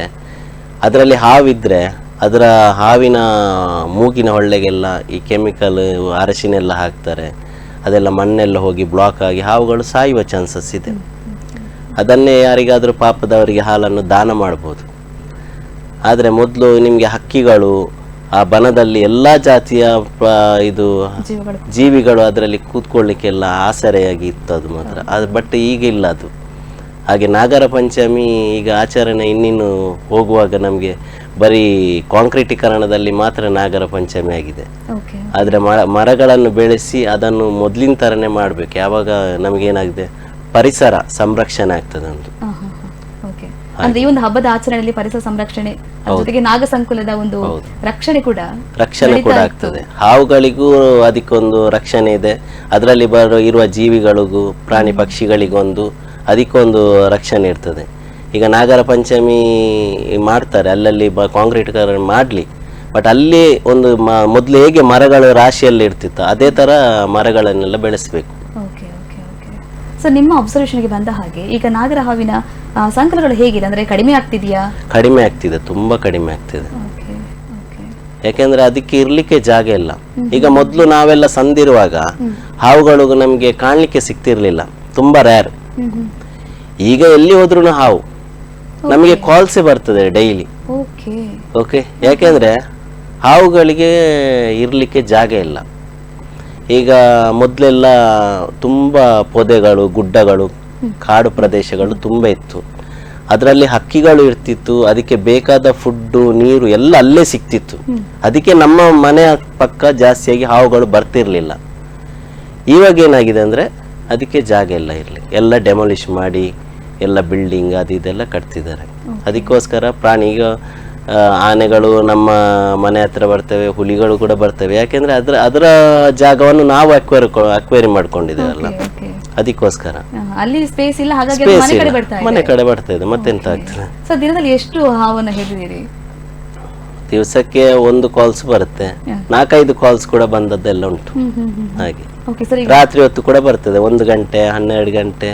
ಅದರಲ್ಲಿ ಹಾವಿದ್ರೆ ಅದರ ಹಾವಿನ ಮೂಗಿನ ಹೊಳ್ಳೆಗೆಲ್ಲ ಈ ಕೆಮಿಕಲ್ ಅರಶಿನ ಎಲ್ಲ ಹಾಕ್ತಾರೆ. ಅದೆಲ್ಲ ಮಣ್ಣೆಲ್ಲ ಹೋಗಿ ಬ್ಲಾಕ್ ಆಗಿ ಹಾವುಗಳು ಸಾಯುವ ಚಾನ್ಸಸ್ ಇದೆ. ಅದನ್ನೇ ಯಾರಿಗಾದರೂ ಪಾಪದವರಿಗೆ ಹಾಲನ್ನು ದಾನ ಮಾಡ್ಬೋದು. ಆದರೆ ಮೊದಲು ನಿಮಗೆ ಹಕ್ಕಿಗಳು, ಆ ಬನದಲ್ಲಿ ಎಲ್ಲ ಜಾತಿಯ ಇದು ಜೀವಿಗಳು ಅದರಲ್ಲಿ ಕೂತ್ಕೊಳ್ಳಿಕ್ಕೆಲ್ಲ ಆಸರೆಯಾಗಿ ಇತ್ತು. ಅದು ಮಾತ್ರ ಅದು, ಬಟ್ ಈಗ ಇಲ್ಲ ಅದು. ಹಾಗೆ ನಾಗರ ಪಂಚಮಿ ಈಗ ಆಚರಣೆ ಇನ್ನಿನ್ನು ಹೋಗುವಾಗ ನಮಗೆ ಬರೀ ಕಾಂಕ್ರೀಟೀಕರಣದಲ್ಲಿ ಮಾತ್ರ ನಾಗರ ಪಂಚಮಿ ಆಗಿದೆ. ಆದರೆ ಮರಗಳನ್ನು ಬೆಳೆಸಿ ಅದನ್ನು ಮೊದಲಿನ ಥರನೇ ಮಾಡಬೇಕು. ಯಾವಾಗ ನಮಗೇನಾಗಿದೆ, ಪರಿಸರ ಸಂರಕ್ಷಣೆ ಆಗ್ತದೆ ಒಂದು. ಅಂದ್ರೆ ಈ ಒಂದು ಹಬ್ಬದ ಆಚರಣೆಯಲ್ಲಿ ಪರಿಸರ ಸಂರಕ್ಷಣೆ ಜೊತೆಗೆ ನಾಗ ಸಂಕುಲದ ಒಂದು ರಕ್ಷಣೆ ಕೂಡ ಆಗ್ತದೆ. ಹಾವುಗಳಿಗೂ ಅದಕ್ಕೊಂದು ರಕ್ಷಣೆ ಇದೆ. ಅದರಲ್ಲಿ ಇರುವ ಜೀವಿಗಳಿಗೂ ಪ್ರಾಣಿ ಪಕ್ಷಿಗಳಿಗೊಂದು ಅದಕ್ಕೊಂದು ರಕ್ಷಣೆ ಇರ್ತದೆ. ಈಗ ನಾಗರ ಪಂಚಮಿ ಮಾಡ್ತಾರೆ, ಅಲ್ಲಲ್ಲಿ ಕಾಂಕ್ರೀಟೀಕರಣ ಮಾಡಲಿ, ಬಟ್ ಅಲ್ಲಿ ಒಂದು ಮೊದಲು ಹೇಗೆ ಮರಗಳು ರಾಶಿಯಲ್ಲಿ ಇರ್ತಿತ್ತು ಅದೇ ಥರ ಮರಗಳನ್ನೆಲ್ಲ ಬೆಳೆಸಬೇಕು. ಸೊ ನಿಮ್ಮ ಅಬ್ಸರ್ವೇಷನ್ಗೆ ಬಂದ ಹಾಗೆ ಈಗ ನಾಗರ ಹಾವಿನ ಸಂಕಲಗಳು ಹೇಗಿದೆ, ಅಂದ್ರೆ ಕಡಿಮೆ ಆಗ್ತಿದೆಯಾ? ಕಡಿಮೆ ಆಗ್ತಿದೆ, ತುಂಬಾ ಕಡಿಮೆ ಆಗ್ತಿದೆ. ಯಾಕೆಂದ್ರೆ ಅದಕ್ಕೆ ಇರ್ಲಿಕ್ಕೆ ಜಾಗ ಇಲ್ಲ. ಈಗ ಮೊದಲು ನಾವೆಲ್ಲ ಸಂದಿರುವಾಗ ಹಾವುಗಳು ನಮಗೆ ಕಾಣ್ಲಿಕ್ಕೆ ಸಿಗ್ತಿರ್ಲಿಲ್ಲ, ತುಂಬಾ ರೇರ್. ಈಗ ಎಲ್ಲಿ ಹೋದ್ರೂ ಹಾವು ನಮಗೆ ಕಾಲ್ಸೇ ಬರ್ತದೆ ಡೈಲಿ. ಓಕೆ, ಯಾಕೆಂದ್ರೆ ಹಾವುಗಳಿಗೆ ಇರ್ಲಿಕ್ಕೆ ಜಾಗ ಇಲ್ಲ. ಈಗ ಮೊದಲೆಲ್ಲ ತುಂಬ ಪೊದೆಗಳು, ಗುಡ್ಡಗಳು, ಕಾಡು ಪ್ರದೇಶಗಳು ತುಂಬ ಇತ್ತು. ಅದರಲ್ಲಿ ಹಕ್ಕಿಗಳು ಇರ್ತಿತ್ತು, ಅದಕ್ಕೆ ಬೇಕಾದ ಫುಡ್ಡು, ನೀರು ಎಲ್ಲ ಅಲ್ಲೇ ಸಿಕ್ತಿತ್ತು. ಅದಕ್ಕೆ ನಮ್ಮ ಮನೆ ಪಕ್ಕ ಜಾಸ್ತಿಯಾಗಿ ಹಾವುಗಳು ಬರ್ತಿರ್ಲಿಲ್ಲ. ಇವಾಗ ಏನಾಗಿದೆ ಅಂದರೆ ಅದಕ್ಕೆ ಜಾಗ ಇಲ್ಲ ಇರಲಿ, ಎಲ್ಲ ಡೆಮಾಲಿಷ್ ಮಾಡಿ ಎಲ್ಲ ಬಿಲ್ಡಿಂಗ್ ಅದು ಇದೆಲ್ಲ ಕಟ್ತಿದ್ದಾರೆ. ಅದಕ್ಕೋಸ್ಕರ ಪ್ರಾಣಿ, ಈಗ ಆನೆಗಳು ನಮ್ಮ ಮನೆ ಹತ್ರ ಬರ್ತವೆ, ಹುಲಿಗಳು ಕೂಡ ಬರ್ತವೆ. ಯಾಕೆಂದ್ರೆ ಅದರ ಜಾಗವನ್ನು ನಾವು ಅಕ್ವೇರಿ ಮಾಡ್ಕೊಂಡಿದ್ದೇವಲ್ಲ, ಅದಕ್ಕೋಸ್ಕರ ಅಲ್ಲಿ ಸ್ಪೇಸ್ ಇಲ್ಲ, ಹಾಗಾಗಿ ಮನೆ ಕಡೆ ಬರ್ತಾ ಇದೆ. ಮತ್ತೆಂತ ಆಗ್ತದೆ. ಸೊ ದಿನದಲ್ಲಿ ಎಷ್ಟು ಹಾವನ್ನು ಹಿಡಿದಿರಿ? ದಿವಸಕ್ಕೆ 1 ಕಾಲ್ಸ್ ಬರುತ್ತೆ, 4-5 ಕಾಲ್ಸ್ ಕೂಡ ಬಂದದ್ದೆಲ್ಲ ಉಂಟು. ಹಾಗೆ ರಾತ್ರಿ ಹೊತ್ತು ಕೂಡ ಬರ್ತದೆ, 1 ಗಂಟೆ 12 ಗಂಟೆ.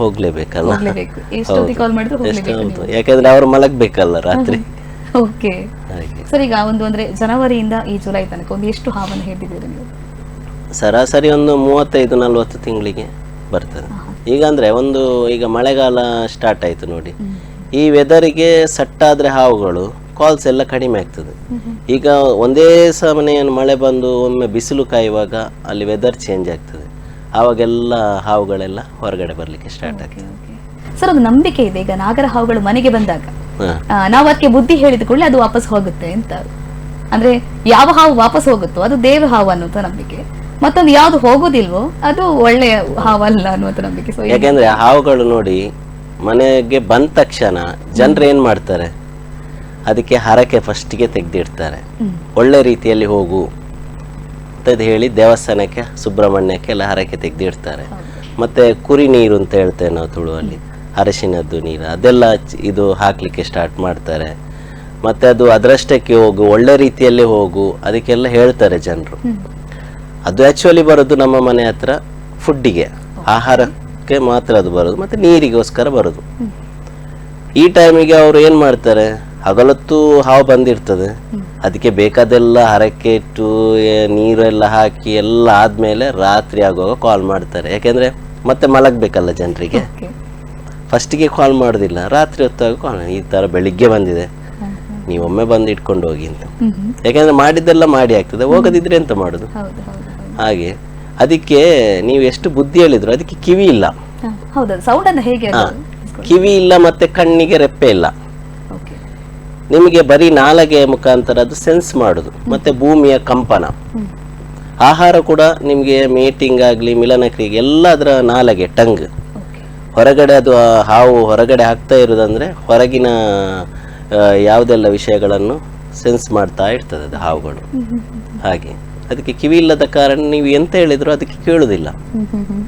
ಹೋಗ್ಲೇಬೇಕಲ್ಲ, ಯಾಕಂದ್ರೆ ಅವ್ರು ಮಲಗ್ಬೇಕಲ್ಲ ರಾತ್ರಿ. ಸರ್, ಈಗ ಅಂದ್ರೆ ಜನವರಿಯಿಂದ ಈ ಜುಲೈ ತನಕ ಒಂದು ಎಷ್ಟು ಹಾವನ್ನು ಹಿಡಿದಿದ್ದೀರಿ ನೀವು? ಸರಾಸರಿ ಒಂದು 35-40 ತಿಂಗಳಿಗೆ ಬರ್ತದೆ. ಈಗ ಅಂದ್ರೆ ಈಗ ಮಳೆಗಾಲ ಸ್ಟಾರ್ಟ್ ಆಯ್ತು ನೋಡಿ, ಈ ವೆದರಿಗೆ ಸೆಟ್ ಆದ್ರೆ ಹಾವುಗಳು ಕಾಲ್ಸ್ ಎಲ್ಲ ಕಡಿಮೆ ಆಗ್ತದೆ. ಈಗ ಒಂದೇ ಸಮನೆಯನ್ನು ಮಳೆ ಬಂದು ಒಮ್ಮೆ ಬಿಸಿಲು ಕಾಯುವಾಗ ಅಲ್ಲಿ ವೆದರ್ ಚೇಂಜ್ ಆಗ್ತದೆ, ಆವಾಗೆಲ್ಲ ಹಾವುಗಳೆಲ್ಲ ಹೊರಗಡೆ ಬರ್ಲಿಕ್ಕೆ ಸ್ಟಾರ್ಟ್ ಆಗ್ತದೆ. ಸರ್, ಒಂದು ನಂಬಿಕೆ ಇದೆ, ಈಗ ನಾಗರ ಹಾವುಗಳು ಮನೆಗೆ ಬಂದಾಗ ನಾವು ಅದಕ್ಕೆ ಬುದ್ಧಿ ಹೇಳಿದ ಕೂಡಲೇ ಅದು ವಾಪಸ್ ಹೋಗುತ್ತೆ ಅಂತ. ಅಂದ್ರೆ ಯಾವ ಹಾವು ವಾಪಸ್ ಹೋಗುತ್ತೋ ಅದು ದೇವ ಹಾವು ಅನ್ನುವಂತ ನಂಬಿಕೆ, ಮತ್ತೊಂದು ಯಾವ್ದು ಹೋಗೋದಿಲ್ವೋ ಅದು ಒಳ್ಳೆಯ ಹಾವಲ್ಲ ಅನ್ನುವಂತ ನಂಬಿಕೆ. ಯಾಕೆಂದ್ರೆ ಹಾವುಗಳು ನೋಡಿ ಮನೆಗೆ ಬಂದ ತಕ್ಷಣ ಜನರು ಏನ್ ಮಾಡ್ತಾರೆ, ಅದಕ್ಕೆ ಹರಕೆ ಫಸ್ಟಿಗೆ ತೆಗೆದಿಡ್ತಾರೆ. ಒಳ್ಳೆ ರೀತಿಯಲ್ಲಿ ಹೋಗು ಅಂತ ಹೇಳಿ ದೇವಸ್ಥಾನಕ್ಕೆ, ಸುಬ್ರಹ್ಮಣ್ಯಕ್ಕೆ ಎಲ್ಲ ಹರಕೆ ತೆಗೆದಿಡ್ತಾರೆ. ಮತ್ತೆ ಕುರಿ ನೀರು ಅಂತ ಹೇಳ್ತೇವೆ ನಾವು ತುಳುವಲ್ಲಿ, ಅರಶಿನದ್ದು ನೀರು, ಅದೆಲ್ಲ ಇದು ಹಾಕ್ಲಿಕ್ಕೆ ಸ್ಟಾರ್ಟ್ ಮಾಡ್ತಾರೆ. ಮತ್ತೆ ಅದು ಅದರಷ್ಟಕ್ಕೆ ಹೋಗು, ಒಳ್ಳೆ ರೀತಿಯಲ್ಲಿ ಹೋಗು, ಅದಕ್ಕೆಲ್ಲ ಹೇಳ್ತಾರೆ ಜನರು. ಅದು ಆಕ್ಚುಲಿ ಬರೋದು ನಮ್ಮ ಮನೆ ಹತ್ರ ಫುಡ್ಡಿಗೆ, ಆಹಾರಕ್ಕೆ ಮಾತ್ರ ಅದು ಬರೋದು, ಮತ್ತೆ ನೀರಿಗೋಸ್ಕರ ಬರೋದು. ಈ ಟೈಮಿಗೆ ಅವರು ಏನ್ ಮಾಡ್ತಾರೆ, ಹಗಲೊತ್ತು ಹಾವು ಬಂದಿರ್ತದೆ, ಅದಕ್ಕೆ ಬೇಕಾದೆಲ್ಲ ಹರಕೆ ಇಟ್ಟು ನೀರೆಲ್ಲ ಹಾಕಿ ಎಲ್ಲ ಆದ್ಮೇಲೆ ರಾತ್ರಿ ಆಗುವಾಗ ಕಾಲ್ ಮಾಡ್ತಾರೆ. ಯಾಕೆಂದ್ರೆ ಮತ್ತೆ ಮಲಗ್ಬೇಕಲ್ಲ ಜನರಿಗೆ, ಫಸ್ಟಿಗೆ ಕಾಲ್ ಮಾಡೋದಿಲ್ಲ, ರಾತ್ರಿ ಹೊತ್ತಾಗ ಕಾಲ್, ಈ ತರ ಬೆಳಿಗ್ಗೆ ಬಂದಿದೆ, ನೀವೊಮ್ಮೆ ಬಂದು ಇಟ್ಕೊಂಡು ಹೋಗಿ ಅಂತ. ಯಾಕೆಂದ್ರೆ ಮಾಡಿದ್ದೆಲ್ಲ ಮಾಡಿ ಆಗ್ತದೆ, ಹೋಗದಿದ್ರೆ ಎಂತ ಮಾಡುದು. ಹಾಗೆ ಅದಕ್ಕೆ ನೀವು ಎಷ್ಟು ಬುದ್ಧಿ ಹೇಳಿದ್ರು ಅದಕ್ಕೆ ಕಿವಿ ಇಲ್ಲ, ಕಿವಿ ಇಲ್ಲ, ಮತ್ತೆ ಕಣ್ಣಿಗೆ ರೆಪ್ಪೆ ಇಲ್ಲ. ನಿಮಗೆ ಬರೀ ನಾಲಗೆ ಮುಖಾಂತರ ಅದು ಸೆನ್ಸ್ ಮಾಡುದು, ಮತ್ತೆ ಭೂಮಿಯ ಕಂಪನ. ಆಹಾರ ಕೂಡ ನಿಮಗೆ ಮೀಟಿಂಗ್ ಆಗಲಿ ಮಿಲನ ಕ್ರಿಯೆ ಎಲ್ಲ ಅದರ ನಾಲಗೆ, ಟಂಗ್. ಹೊರಗಡೆ ಅದು ಹಾವು ಹೊರಗಡೆ ಹಾಕ್ತಾ ಇರೋದಂದ್ರೆ ಹೊರಗಿನ ಯಾವುದೆಲ್ಲ ವಿಷಯಗಳನ್ನು ಸೆನ್ಸ್ ಮಾಡ್ತಾ ಇರ್ತದೆ ಅದು ಹಾವುಗಳು. ಹಾಗೆ ಅದಕ್ಕೆ ಕಿವಿ ಇಲ್ಲದ ಕಾರಣ ನೀವು ಎಂತ ಹೇಳಿದ್ರು ಅದಕ್ಕೆ ಕೇಳುದಿಲ್ಲ.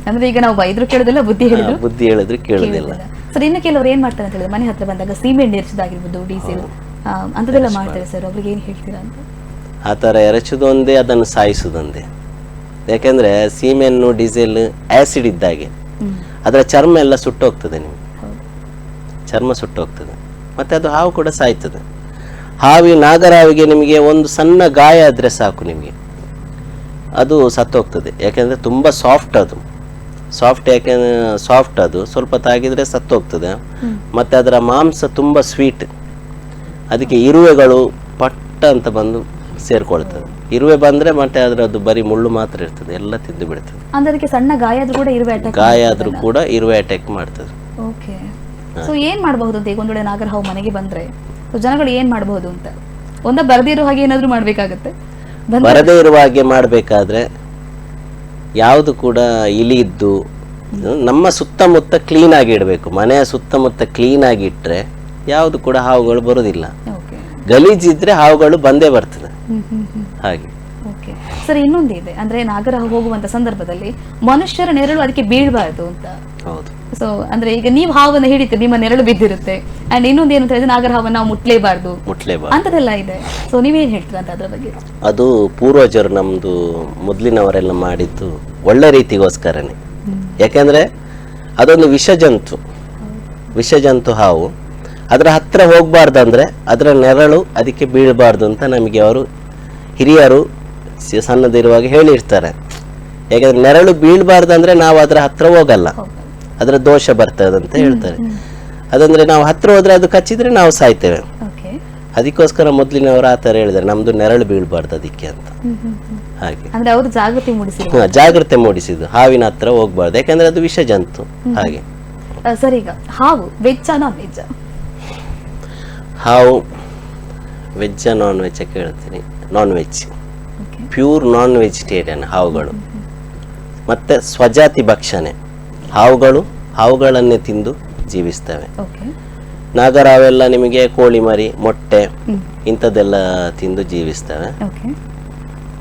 ಅಂದ್ರೆ ಈಗ ನಾವು ವೈದ್ಯರು ಕೇಳೋದಿಲ್ಲ, ಬುದ್ಧಿ ಹೇಳಿದ್ರು ಬುದ್ಧಿ ಹೇಳಿದ್ರು ಕೇಳುದಿಲ್ಲ. ಸರ್ ಇನ್ನು ಕೆಲವರು ಏನ್ ಮಾಡ್ತಾರೆ ಅಂತ ಹೇಳಿದ್ರೆ, ಮನೆ ಹತ್ರ ಬಂದಾಗ ಸೀಮೆ ಎಣ್ಣೆ ಎರಚೋದಾಗಿರ್ಬೋದು, ಡೀಸೆಲ್ ಅಂತದೆಲ್ಲ ಮಾಡ್ತಾರೆ ಸರ್, ಅವ್ರಿಗೆ ಏನ್ ಹೇಳ್ತೀರಾ ಅಂತ? ಆ ಥರ ಎರಚುದೊಂದೇ, ಅದನ್ನು ಸಾಯಿಸುವುದೊಂದೇ. ಯಾಕೆಂದ್ರೆ ಸೀಮೆಯನ್ನು ಡೀಸೆಲ್ ಆಸಿಡ್ ಇದ್ದಾಗೆ ಅದರ ಚರ್ಮ ಎಲ್ಲ ಸುಟ್ಟೋಗ್ತದೆ, ನಿಮಗೆ ಚರ್ಮ ಸುಟ್ಟೋಗ್ತದೆ, ಮತ್ತೆ ಅದು ಹಾವು ಕೂಡ ಸಾಯ್ತದೆ. ನಾಗರಹಾವಿಗೆ ನಿಮಗೆ ಒಂದು ಸಣ್ಣ ಗಾಯ ಆದರೆ ಸಾಕು, ನಿಮಗೆ ಅದು ಸತ್ತೋಗ್ತದೆ. ಯಾಕೆಂದರೆ ತುಂಬ ಸಾಫ್ಟ್ ಅದು, ಸಾಫ್ಟ್ ಅದು ಸ್ವಲ್ಪ ತಾಗಿದ್ರೆ ಸತ್ತೋಗ್ತದೆ. ಮತ್ತು ಅದರ ಮಾಂಸ ತುಂಬ ಸ್ವೀಟ್, ಅದಕ್ಕೆ ಇರುವೆಗಳು ಪಟ್ಟ ಅಂತ ಬಂದು ಸೇರ್ಕೊಳ್ತದೆ. ಇರುವೆ ಬಂದರೆ ಮತ್ತೆ ಅದರದ್ದು ಬರೀ ಮುಳ್ಳು ಮಾತ್ರ ಇರ್ತದೆ, ಎಲ್ಲ ತಿಂದು ಬಿಡ್ತದೆ. ಅದಕ್ಕೆ ಸಣ್ಣ ಗಾಯ ಆದ್ರೂ ಕೂಡ ಇರುವೆ ಅಟ್ಯಾಕ್ ಮಾಡ್ತದೆ. ಓಕೆ, ಸೊ ಏನ್ ಮಾಡಬಹುದು ಅಂತ? ಈಗ ಒಂದ್ ವೇಳೆ ನಾಗರಹಾವು ಮನೆಗೆ ಬಂದ್ರೆ ಜನಗಳು ಏನ್ ಮಾಡಬಹುದು ಅಂತ? ಬರದೇ ಇರೋ ಹಾಗೆ ಏನಾದ್ರು ಮಾಡ್ಬೇಕಾಗತ್ತೆ? ಬರದೇ ಇರುವ ಹಾಗೆ ಮಾಡಬೇಕಾದ್ರೆ ಯಾವುದು ಕೂಡ ಇಲಿ ಇದ್ದು ನಮ್ಮ ಸುತ್ತಮುತ್ತ ಕ್ಲೀನ್ ಆಗಿ ಇಡಬೇಕು. ಮನೆಯ ಸುತ್ತಮುತ್ತ ಕ್ಲೀನ್ ಆಗಿ ಇಟ್ರೆ ಯಾವುದು ಕೂಡ ಹಾವುಗಳು ಬರುವುದಿಲ್ಲ. ಗಲೀಜಿದ್ರೆ ಹಾವುಗಳು ಬಂದೇ ಬರ್ತದೆ. ಹಾಗೆ ಓಕೆ ಸರ್, ಇನ್ನೊಂದು ಇದೆ, ಅಂದ್ರೆ ನಾಗರಹಾವು ಹೋಗುವಂತ ಸಂದರ್ಭದಲ್ಲಿ ಮನುಷ್ಯರ ನೆರಳು ಅದಕ್ಕೆ ಬೀಳಬಾರದು ಅಂತ. ಹೌದು. ಸೊ ಅಂದ್ರೆ ಈಗ ನೀವು ಹಾವನ್ನ ಹಿಡಿತೀರಿ, ನಿಮ್ಮ ನೆರಳು ಬಿದ್ದಿರುತ್ತೆ. ಅಂಡ್ ಇನ್ನೊಂದು ಏನು ಅಂತ ಹೇಳಿದ್ರೆ, ನಾಗರಹಾವನ್ನ ನಾವು ಮುಟ್ಲೇಬಾರ್ದು ಅಂತದೆಲ್ಲ ಇದೆ. ಸೊ ನೀವೇನ್ ಹೇಳ್ತೀರಾ ಅಂತ ಅದ್ರ ಬಗ್ಗೆ? ಅದು ಪೂರ್ವಜರು ನಮ್ದು ಮೊದಲಿನವರೆಲ್ಲ ಮಾಡಿದ್ದು ಒಳ್ಳೆ ರೀತಿಗೋಸ್ಕರನೇ. ಯಾಕೆಂದ್ರೆ ಅದೊಂದು ವಿಷಜಂತು ಹಾವು. ಅದರ ಹತ್ರ ಹೋಗ್ಬಾರ್ದಂದ್ರೆ ಅದರ ನೆರಳು ಅದಕ್ಕೆ ಬೀಳಬಾರ್ದು ಅಂತ ನಮಗೆ ಅವರು ಹಿರಿಯರು ಸಣ್ಣದಿರುವಾಗ ಹೇಳಿರ್ತಾರೆ. ಯಾಕಂದ್ರೆ ನೆರಳು ಬೀಳಬಾರ್ದಂದ್ರೆ ನಾವು ಅದರ ಹತ್ರ ಹೋಗಲ್ಲ, ಅದರ ದೋಷ ಬರ್ತದೆ ಅಂತ ಹೇಳ್ತಾರೆ. ಅದಂದ್ರೆ ನಾವು ಹತ್ರ ಹೋದ್ರೆ ಅದು ಕಚ್ಚಿದ್ರೆ ನಾವು ಸಾಯ್ತೇವೆ. ಅದಕ್ಕೋಸ್ಕರ ಮೊದಲಿನವರು ಆ ಥರ ಹೇಳಿದ್ದಾರೆ, ನಮ್ದು ನೆರಳು ಬೀಳಬಾರ್ದು ಅದಕ್ಕೆ ಅಂತ. ಹಾಗೆ ಜಾಗೃತಿ ಮೂಡಿಸಿದ್ದು, ಹಾವಿನ ಹತ್ರ ಹೋಗ್ಬಾರ್ದು, ಯಾಕಂದ್ರೆ ಅದು ವಿಷ ಜಂತು. ಹಾಗೆ ಸರ್, ಈಗ ಹಾವು ವೆಜ್ ನಾನ್ ವೆಜ್? ಹಾವು ವೆಜ್ ನಾನ್ ವೆಜ್ ಕೇಳ್ತೀನಿ. Non veg, pure non vegetarian ಹಾವುಗಳು. ಮತ್ತೆ ಸ್ವಜಾತಿ ಭಕ್ಷಣೆ, ಹಾವುಗಳನ್ನೇ ತಿಂದು ಜೀವಿಸ್ತವೆ. ನಾಗರಹಾವೆಲ್ಲ ನಿಮಗೆ ಕೋಳಿ ಮರಿ, ಮೊಟ್ಟೆ ಇಂಥದ್ದೆಲ್ಲ ತಿಂದು ಜೀವಿಸ್ತವೆ.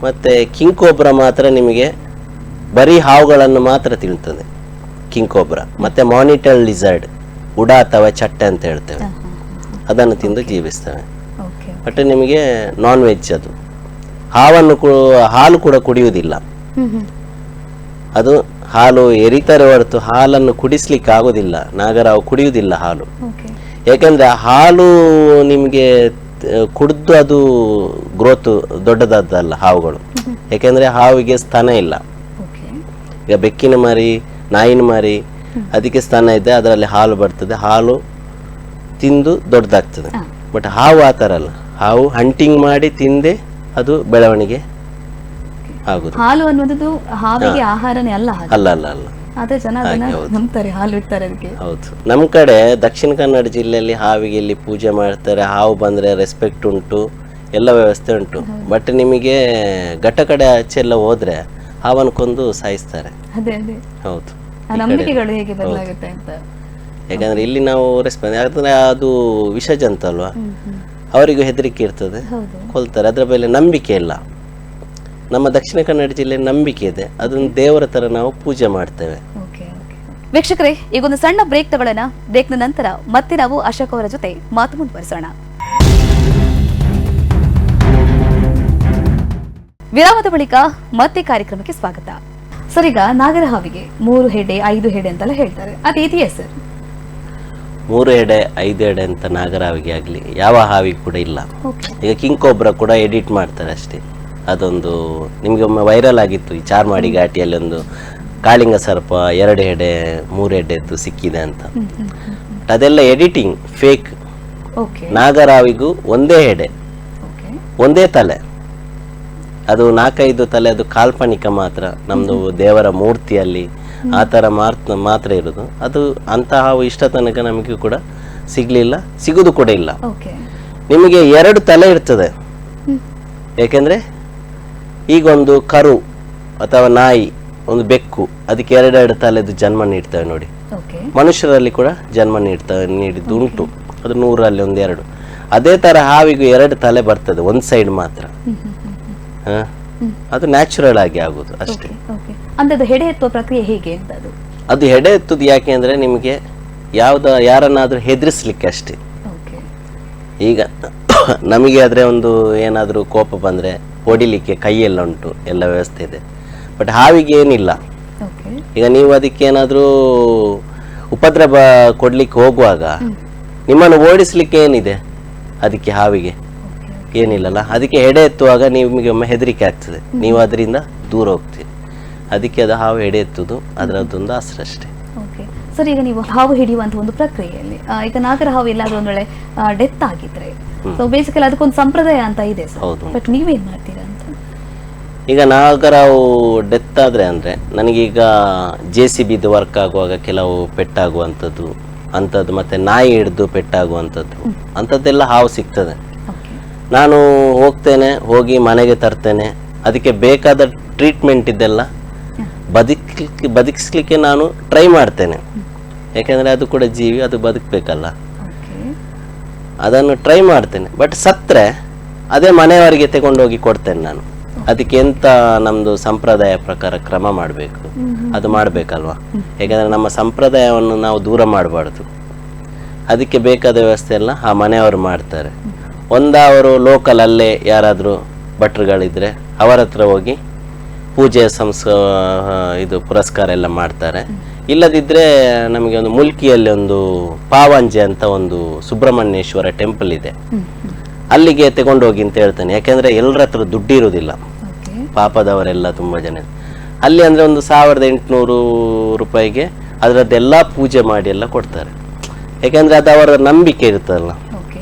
ಮತ್ತೆ ಕಿಂಗ್ಕೋಬ್ರಾ ಮಾತ್ರ ನಿಮಗೆ ಬರೀ ಹಾವುಗಳನ್ನು ಮಾತ್ರ ತಿಳ್ತದೆ, ಕಿಂಗ್ಕೋಬ್ರಾ. ಮತ್ತೆ ಮಾನಿಟಲ್ ಲಿಸರ್ಡ್, ಉಡ ಅಥವಾ ಚಟ್ಟೆ ಅಂತ ಹೇಳ್ತೇವೆ, ಅದನ್ನು ತಿಂದು ಜೀವಿಸ್ತವೆ. ಬಟ್ ನಿಮಗೆ ನಾನ್ ವೆಜ್ ಅದು. ಹಾಲು ಕೂಡ ಕುಡಿಯುವುದಿಲ್ಲ, ಅದು ಹಾಲು ಎರಿತಾರೆ ಹೊರತು ಹಾಲನ್ನು ಕುಡಿಸ್ಲಿಕ್ಕೆ ಆಗೋದಿಲ್ಲ. ನಾಗರಹಾವು ಕುಡಿಯುವುದಿಲ್ಲ ಹಾಲು. ಯಾಕಂದ್ರೆ ಹಾಲು ನಿಮಗೆ ಕುಡಿದು ಅದು ಗ್ರೋತ್ ದೊಡ್ಡದಾದಲ್ಲ ಹಾವುಗಳು. ಯಾಕೆಂದ್ರೆ ಹಾವಿಗೆ ಸ್ತನ ಇಲ್ಲ. ಈಗ ಬೆಕ್ಕಿನ ಮರಿ, ನಾಯಿನ ಮರಿ, ಅದಕ್ಕೆ ಸ್ತನ ಇದೆ, ಅದರಲ್ಲಿ ಹಾಲು ಬರ್ತದೆ, ಹಾಲು ತಿಂದು ದೊಡ್ಡದಾಗ್ತದೆ. ಬಟ್ ಹಾವು ಆ ಥರ ಅಲ್ಲ, ಹಾವು ಹಂಟಿಂಗ್ ಮಾಡಿ ತಿಂದೆ ಅದು ಬೆಳವಣಿಗೆ ಆಗುದು. ಹಾಲು ಅನ್ನೋದು ಹಾವಿಗೆ ಆಹಾರನೇ ಅಲ್ಲ. ಅಲ್ಲ. ಅದೇ ಜನ ನಂಬ್ತಾರೆ, ಹಾಲು ಇಡ್ತಾರೆ ಅದಕ್ಕೆ. ಹೌದು. ನಮ್ಮ ಕಡೆ ದಕ್ಷಿಣ ಕನ್ನಡ ಜಿಲ್ಲೆಯಲ್ಲಿ ಹಾವಿಗೆ ಇಲ್ಲಿ ಪೂಜೆ ಮಾಡ್ತಾರೆ, ಹಾವು ಬಂದ್ರೆ ರೆಸ್ಪೆಕ್ಟ್ ಉಂಟು, ಎಲ್ಲ ವ್ಯವಸ್ಥೆ ಉಂಟು. ಬಟ್ ನಿಮಗೆ ಘಟ್ಟ ಕಡೆ ಆಚೆ ಎಲ್ಲ ಹೋದ್ರೆ ಹಾವನ್ನು ಕೊಂದು ಸಾಯಿಸ್ತಾರೆ. ಹೌದು. ನಂಬಿಕೆಗಳು ಹೇಗೆ ಬದಲಾಗುತ್ತೆ ಅಂತ. ಯಾಕಂದ್ರೆ ಇಲ್ಲಿ ನಾವು ಯಾಕಂದ್ರೆ ಅದು ವಿಷ ಜಂತು ಅಲ್ವಾ, ಅವರಿಗೂ ಹೆದರಿಕೆ ಇರ್ತದೆ, ಕೊಲ್ತಾರೆ. ಅದರ ಮೇಲೆ ನಂಬಿಕೆ ಇಲ್ಲ. ನಮ್ಮ ದಕ್ಷಿಣ ಕನ್ನಡ ಜಿಲ್ಲೆ ನಂಬಿಕೆ ಇದೆ, ಅದನ್ನು ದೇವರ ತರ ನಾವು ಪೂಜೆ ಮಾಡ್ತೇವೆ. ವೀಕ್ಷಕರೇ, ಈಗೊಂದು ಸಣ್ಣ ಬ್ರೇಕ್ ತಗೊಳ್ಳೋಣ. ಬ್ರೇಕ್ನ ನಂತರ ಮತ್ತೆ ನಾವು ಅಶೋಕ್ ಅವರ ಜೊತೆ ಮಾತು ಮುಂದುವರಿಸೋಣ. ವಿರಾಮದ ಬಳಿಕ ಮತ್ತೆ ಕಾರ್ಯಕ್ರಮಕ್ಕೆ ಸ್ವಾಗತ. ಸರ್, ಈಗ ನಾಗರಹಾವಿಗೆ 3 ಹೆಡೆ 5 ಹೆಡೆ ಅಂತೆಲ್ಲ ಹೇಳ್ತಾರೆ, ಅದೇತಿಯೇ ಸರ್? 3 ಹೆಡೆ 5 ಹೆಡೆ ಅಂತ ನಾಗರಹಾವಿಗೆ ಆಗ್ಲಿ ಯಾವ ಹಾವಿಗೆ ಕೂಡ ಇಲ್ಲ. ಈಗ ಕಿಂಗ್ಕೋಬ್ರಾ ಕೂಡ ಎಡಿಟ್ ಮಾಡ್ತಾರೆ ಅಷ್ಟೇ. ಅದೊಂದು ನಿಮ್ಗೆ ಒಮ್ಮೆ ವೈರಲ್ ಆಗಿತ್ತು, ಈ ಚಾರ್ಮಾಡಿ ಘಾಟಿಯಲ್ಲಿ ಒಂದು ಕಾಳಿಂಗ ಸರ್ಪ 2 ಹೆಡೆ 3 ಹೆಡೆದ್ದು ಸಿಕ್ಕಿದೆ ಅಂತ. ಅದೆಲ್ಲ ಎಡಿಟಿಂಗ್, ಫೇಕ್. ನಾಗರಹಾವಿಗೂ ಒಂದೇ ಹೆಡೆ, ಒಂದೇ ತಲೆ, ಅದು 4-5 ತಲೆ, ಅದು ಕಾಲ್ಪನಿಕ ಮಾತ್ರ. ನಮ್ದು ದೇವರ ಮೂರ್ತಿಯಲ್ಲಿ ಆ ಥರ ಮಾತ್ರ ಇರೋದು ಅದು. ಅಂತಹ ಹಾವು ಇಷ್ಟ ತನಕ ನಮಗೆ ಕೂಡ ಸಿಗ್ಲಿಲ್ಲ, ಸಿಗುದು ಕೂಡ ಇಲ್ಲ. ನಿಮಗೆ 2 ತಲೆ ಇರ್ತದೆ. ಯಾಕೆಂದ್ರೆ ಈಗ ಒಂದು ಕರು ಅಥವಾ ನಾಯಿ, ಒಂದು ಬೆಕ್ಕು, ಅದಕ್ಕೆ 2 ತಲೆದು ಜನ್ಮ ನೀಡ್ತವೆ ನೋಡಿ. ಮನುಷ್ಯರಲ್ಲಿ ಕೂಡ ಜನ್ಮ ನೀಡಿದ್ದು ಉಂಟು, ಅದು 100ರಲ್ಲಿ 1-2. ಅದೇ ತರ ಹಾವಿಗೂ 2 ತಲೆ ಬರ್ತದೆ, ಒಂದು ಸೈಡ್ ಮಾತ್ರ. ಅದು ನ್ಯಾಚುರಲ್ ಆಗಿ ಆಗೋದು ಅಷ್ಟೇ. ಓಕೆ ಅಂದ್ರೆ ಅದು ಹೆಡೆ ಎತ್ತುವ ಪ್ರಕ್ರಿಯೆ ಹೇಗೆ ಅಂತ ಅದು ಹೆಡೆ ಎತ್ತುದು ಯಾಕೆ ಅಂದರೆ ನಿಮಗೆ ಯಾರನ್ನಾದರೂ ಹೆದರಿಸ್ಲಿಕ್ಕೆ ಅಷ್ಟೇ. ಓಕೆ ಈಗ ನಮಗೆ ಆದರೆ ಒಂದು ಏನಾದರೂ ಕೋಪ ಬಂದರೆ ಹೊಡಿಲಿಕ್ಕೆ ಕೈಯೆಲ್ಲ ಉಂಟು, ಎಲ್ಲ ವ್ಯವಸ್ಥೆ ಇದೆ. ಬಟ್ ಹಾವಿಗೆ ಏನಿಲ್ಲ. ಓಕೆ ಈಗ ನೀವು ಅದಕ್ಕೆ ಏನಾದರೂ ಉಪದ್ರವ ಕೊಡ್ಲಿಕ್ಕೆ ಹೋಗುವಾಗ ನಿಮ್ಮನ್ನು ಓಡಿಸ್ಲಿಕ್ಕೆ ಏನಿದೆ ಅದಕ್ಕೆ, ಹಾವಿಗೆ ಏನಿಲ್ಲಲ್ಲ. ಅದಕ್ಕೆ ಹೆಡೆ ಎತ್ತುವಾಗ ನಿಮಗೆ ಒಮ್ಮೆ ಹೆದರಿಕೆ ಆಗ್ತದೆ, ನೀವು ಅದರಿಂದ ದೂರ ಹೋಗ್ತೀರಿ. ಅದಕ್ಕೆ ಅದು ಹಾವು ಹೆಡೆ ಎತ್ತುವುದು ಅದರದ್ದೊಂದು ಅಸ್ತ್ರ ಅಷ್ಟೇ. ಓಕೆ ಸರ್, ಈಗ ನೀವು ಹಾವು ಹಿಡಿಯುವಂತ ಒಂದು ಪ್ರಕ್ರಿಯೆಯಲ್ಲಿ ಈಗ ನಾಗರ ಹಾವು ಎಲ್ಲಾದ್ರೂ ಒಂದ್ ವೇಳೆ ಡೆತ್ ಆಗಿದ್ರೆ ಸೊ ಬೇಸಿಕಲಿ ಅದಕ್ಕೊಂದು ಸಂಪ್ರದಾಯ ಅಂತ ಇದೆ ಸರ್. ಹೌದು. ಬಟ್ ನೀವೇನ್ ಮಾಡ್ತೀರಾ ಅಂತ? ಈಗ ನಾಗರಾವು ಡೆತ್ ಆದರೆ ಅಂದರೆ ನನಗೀಗ JCB ವರ್ಕ್ ಆಗುವಾಗ ಕೆಲವು ಪೆಟ್ಟಾಗುವಂಥದ್ದು ಅಂಥದ್ದು, ಮತ್ತು ನಾಯಿ ಹಿಡಿದು ಪೆಟ್ಟಾಗುವಂಥದ್ದು ಅಂಥದ್ದೆಲ್ಲ ಹಾವು ಸಿಗ್ತದೆ. ಓಕೆ ನಾನು ಹೋಗ್ತೇನೆ, ಹೋಗಿ ಮನೆಗೆ ತರ್ತೇನೆ. ಅದಕ್ಕೆ ಬೇಕಾದ ಟ್ರೀಟ್ಮೆಂಟ್ ಇದೆಲ್ಲ ಬದುಕಿಸ್ಲಿಕ್ಕೆ ನಾನು ಟ್ರೈ ಮಾಡ್ತೇನೆ. ಯಾಕೆಂದರೆ ಅದು ಕೂಡ ಜೀವಿ, ಅದು ಬದುಕಬೇಕಲ್ಲ, ಓಕೆ ಅದನ್ನು ಟ್ರೈ ಮಾಡ್ತೇನೆ. ಬಟ್ ಸತ್ತರೆ ಅದೇ ಮನೆಯವರಿಗೆ ತಗೊಂಡೋಗಿ ಕೊಡ್ತೇನೆ ನಾನು. ಅದಕ್ಕೆ ಎಂತ ನಮ್ಮದು ಸಂಪ್ರದಾಯ ಪ್ರಕಾರ ಕ್ರಮ ಮಾಡಬೇಕು ಅದು ಮಾಡಬೇಕಲ್ವ. ಯಾಕೆಂದರೆ ನಮ್ಮ ಸಂಪ್ರದಾಯವನ್ನು ನಾವು ದೂರ ಮಾಡಬಾರ್ದು. ಅದಕ್ಕೆ ಬೇಕಾದ ವ್ಯವಸ್ಥೆ ಎಲ್ಲ ಆ ಮನೆಯವರು ಮಾಡ್ತಾರೆ. ಅವರು ಲೋಕಲ್ ಅಲ್ಲೇ ಯಾರಾದರೂ ಭಟ್ರುಗಳಿದ್ರೆ ಅವರ ಹತ್ರ ಹೋಗಿ ಪೂಜೆ ಇದು ಪುರಸ್ಕಾರ ಎಲ್ಲ ಮಾಡ್ತಾರೆ. ಇಲ್ಲದಿದ್ದರೆ ನಮಗೆ ಒಂದು ಮುಲ್ಕಿಯಲ್ಲಿ ಒಂದು ಪಾವಂಜೆ ಅಂತ ಒಂದು ಸುಬ್ರಹ್ಮಣ್ಯೇಶ್ವರ ಟೆಂಪಲ್ ಇದೆ, ಅಲ್ಲಿಗೆ ತಗೊಂಡೋಗಿ ಅಂತ ಹೇಳ್ತಾನೆ. ಯಾಕೆಂದರೆ ಎಲ್ಲರ ಹತ್ರ ದುಡ್ಡು ಇರೋದಿಲ್ಲ, ಓಕೆ ಪಾಪದವರೆಲ್ಲ ತುಂಬ ಜನ ಅಲ್ಲಿ. ಅಂದರೆ ಒಂದು 1800 ರೂಪಾಯಿಗೆ ಅದರದ್ದೆಲ್ಲ ಪೂಜೆ ಮಾಡಿ ಎಲ್ಲ ಕೊಡ್ತಾರೆ. ಯಾಕೆಂದರೆ ಅದು ಅವರ ನಂಬಿಕೆ ಇರ್ತದಲ್ಲ, ಓಕೆ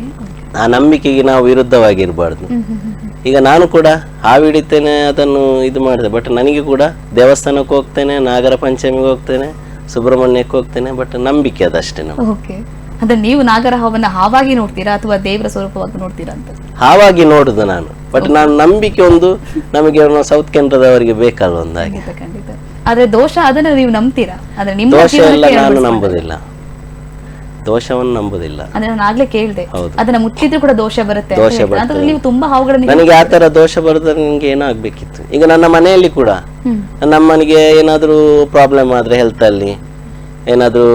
ಆ ನಂಬಿಕೆಗೆ ನಾವು ವಿರುದ್ಧವಾಗಿರಬಾರ್ದು. ಈಗ ನಾನು ಕೂಡ ಹಾವು ಹಿಡಿತೇನೆ, ಅದನ್ನು ಇದು ಮಾಡಿದೆ. ಬಟ್ ನನಗೆ ಕೂಡ ದೇವಸ್ಥಾನಕ್ಕೆ ಹೋಗ್ತೇನೆ, ನಾಗರ ಪಂಚಮಿಗೆ ಹೋಗ್ತೇನೆ, ಸುಬ್ರಹ್ಮಣ್ಯಕ್ಕೆ ಹೋಗ್ತೇನೆ. ಬಟ್ ನಂಬಿಕೆ ಅದಷ್ಟೇ. ನಾವು ಓಕೆ ಅಂದ್ರೆ ನೀವು ನಾಗರ ಹಾವನ್ನ ಹಾವಾಗಿ ನೋಡ್ತೀರಾ ಅಥವಾ ದೇವರ ಸ್ವರೂಪವಾಗಿ ನೋಡ್ತೀರಾ ಅಂತ? ಹಾವಾಗಿ ನೋಡುದು ನಾನು. ಬಟ್ ನಾನು ನಂಬಿಕೆ ಒಂದು ನಮಗೆ ಸೌತ್ ಕೇಂದ್ರದವರಿಗೆ ಬೇಕಲ್ವ ಒಂದಾಗಿ. ಖಂಡಿತ ಖಂಡಿತ. ಆದ್ರೆ ದೋಷ ಅದನ್ನ ನೀವು ನಂಬ್ತೀರಾ? ಅಂದ್ರೆ ನಿಮ್ಮ ದೋಷ ಎಲ್ಲ ಜೀವನಕ್ಕೆ ನಾನು ಅಳವಡಿಸ್ಕೊಳ್ಳಿ. ನಂಬುದಿಲ್ಲ, ದೋಷವನ್ನು ನಂಬುದಿಲ್ಲ. ಅಂದ್ರೆ ನಾನು ಆಗ್ಲೇ ಕೇಳ್ದೆ, ಹೌದು. ಅದನ್ನ ಮುಟ್ಟಿದ್ರು ಕೂಡ ದೋಷ ಬರುತ್ತೆ ಅಂತ ದೋಷ ಹೇಳ್ತಾರೆ. ಬರ್ತದೆ. ಅದ್ರಲ್ಲಿ ನೀವು ತುಂಬಾ ಹಾವುಗಳನ್ನ ನನಗೆ ಆ ಥರ ದೋಷ ಬರೋದ್ರೆ ನನಗೆ ಏನೋ ಆಗ್ಬೇಕಿತ್ತು. ಈಗ ನನ್ನ ಮನೆಯಲ್ಲಿ ಕೂಡ ನಮ್ಮನಿಗೆ ಏನಾದರೂ ಪ್ರಾಬ್ಲಮ್ ಆದರೆ ಹೆಲ್ತಲ್ಲಿ ಏನಾದರೂ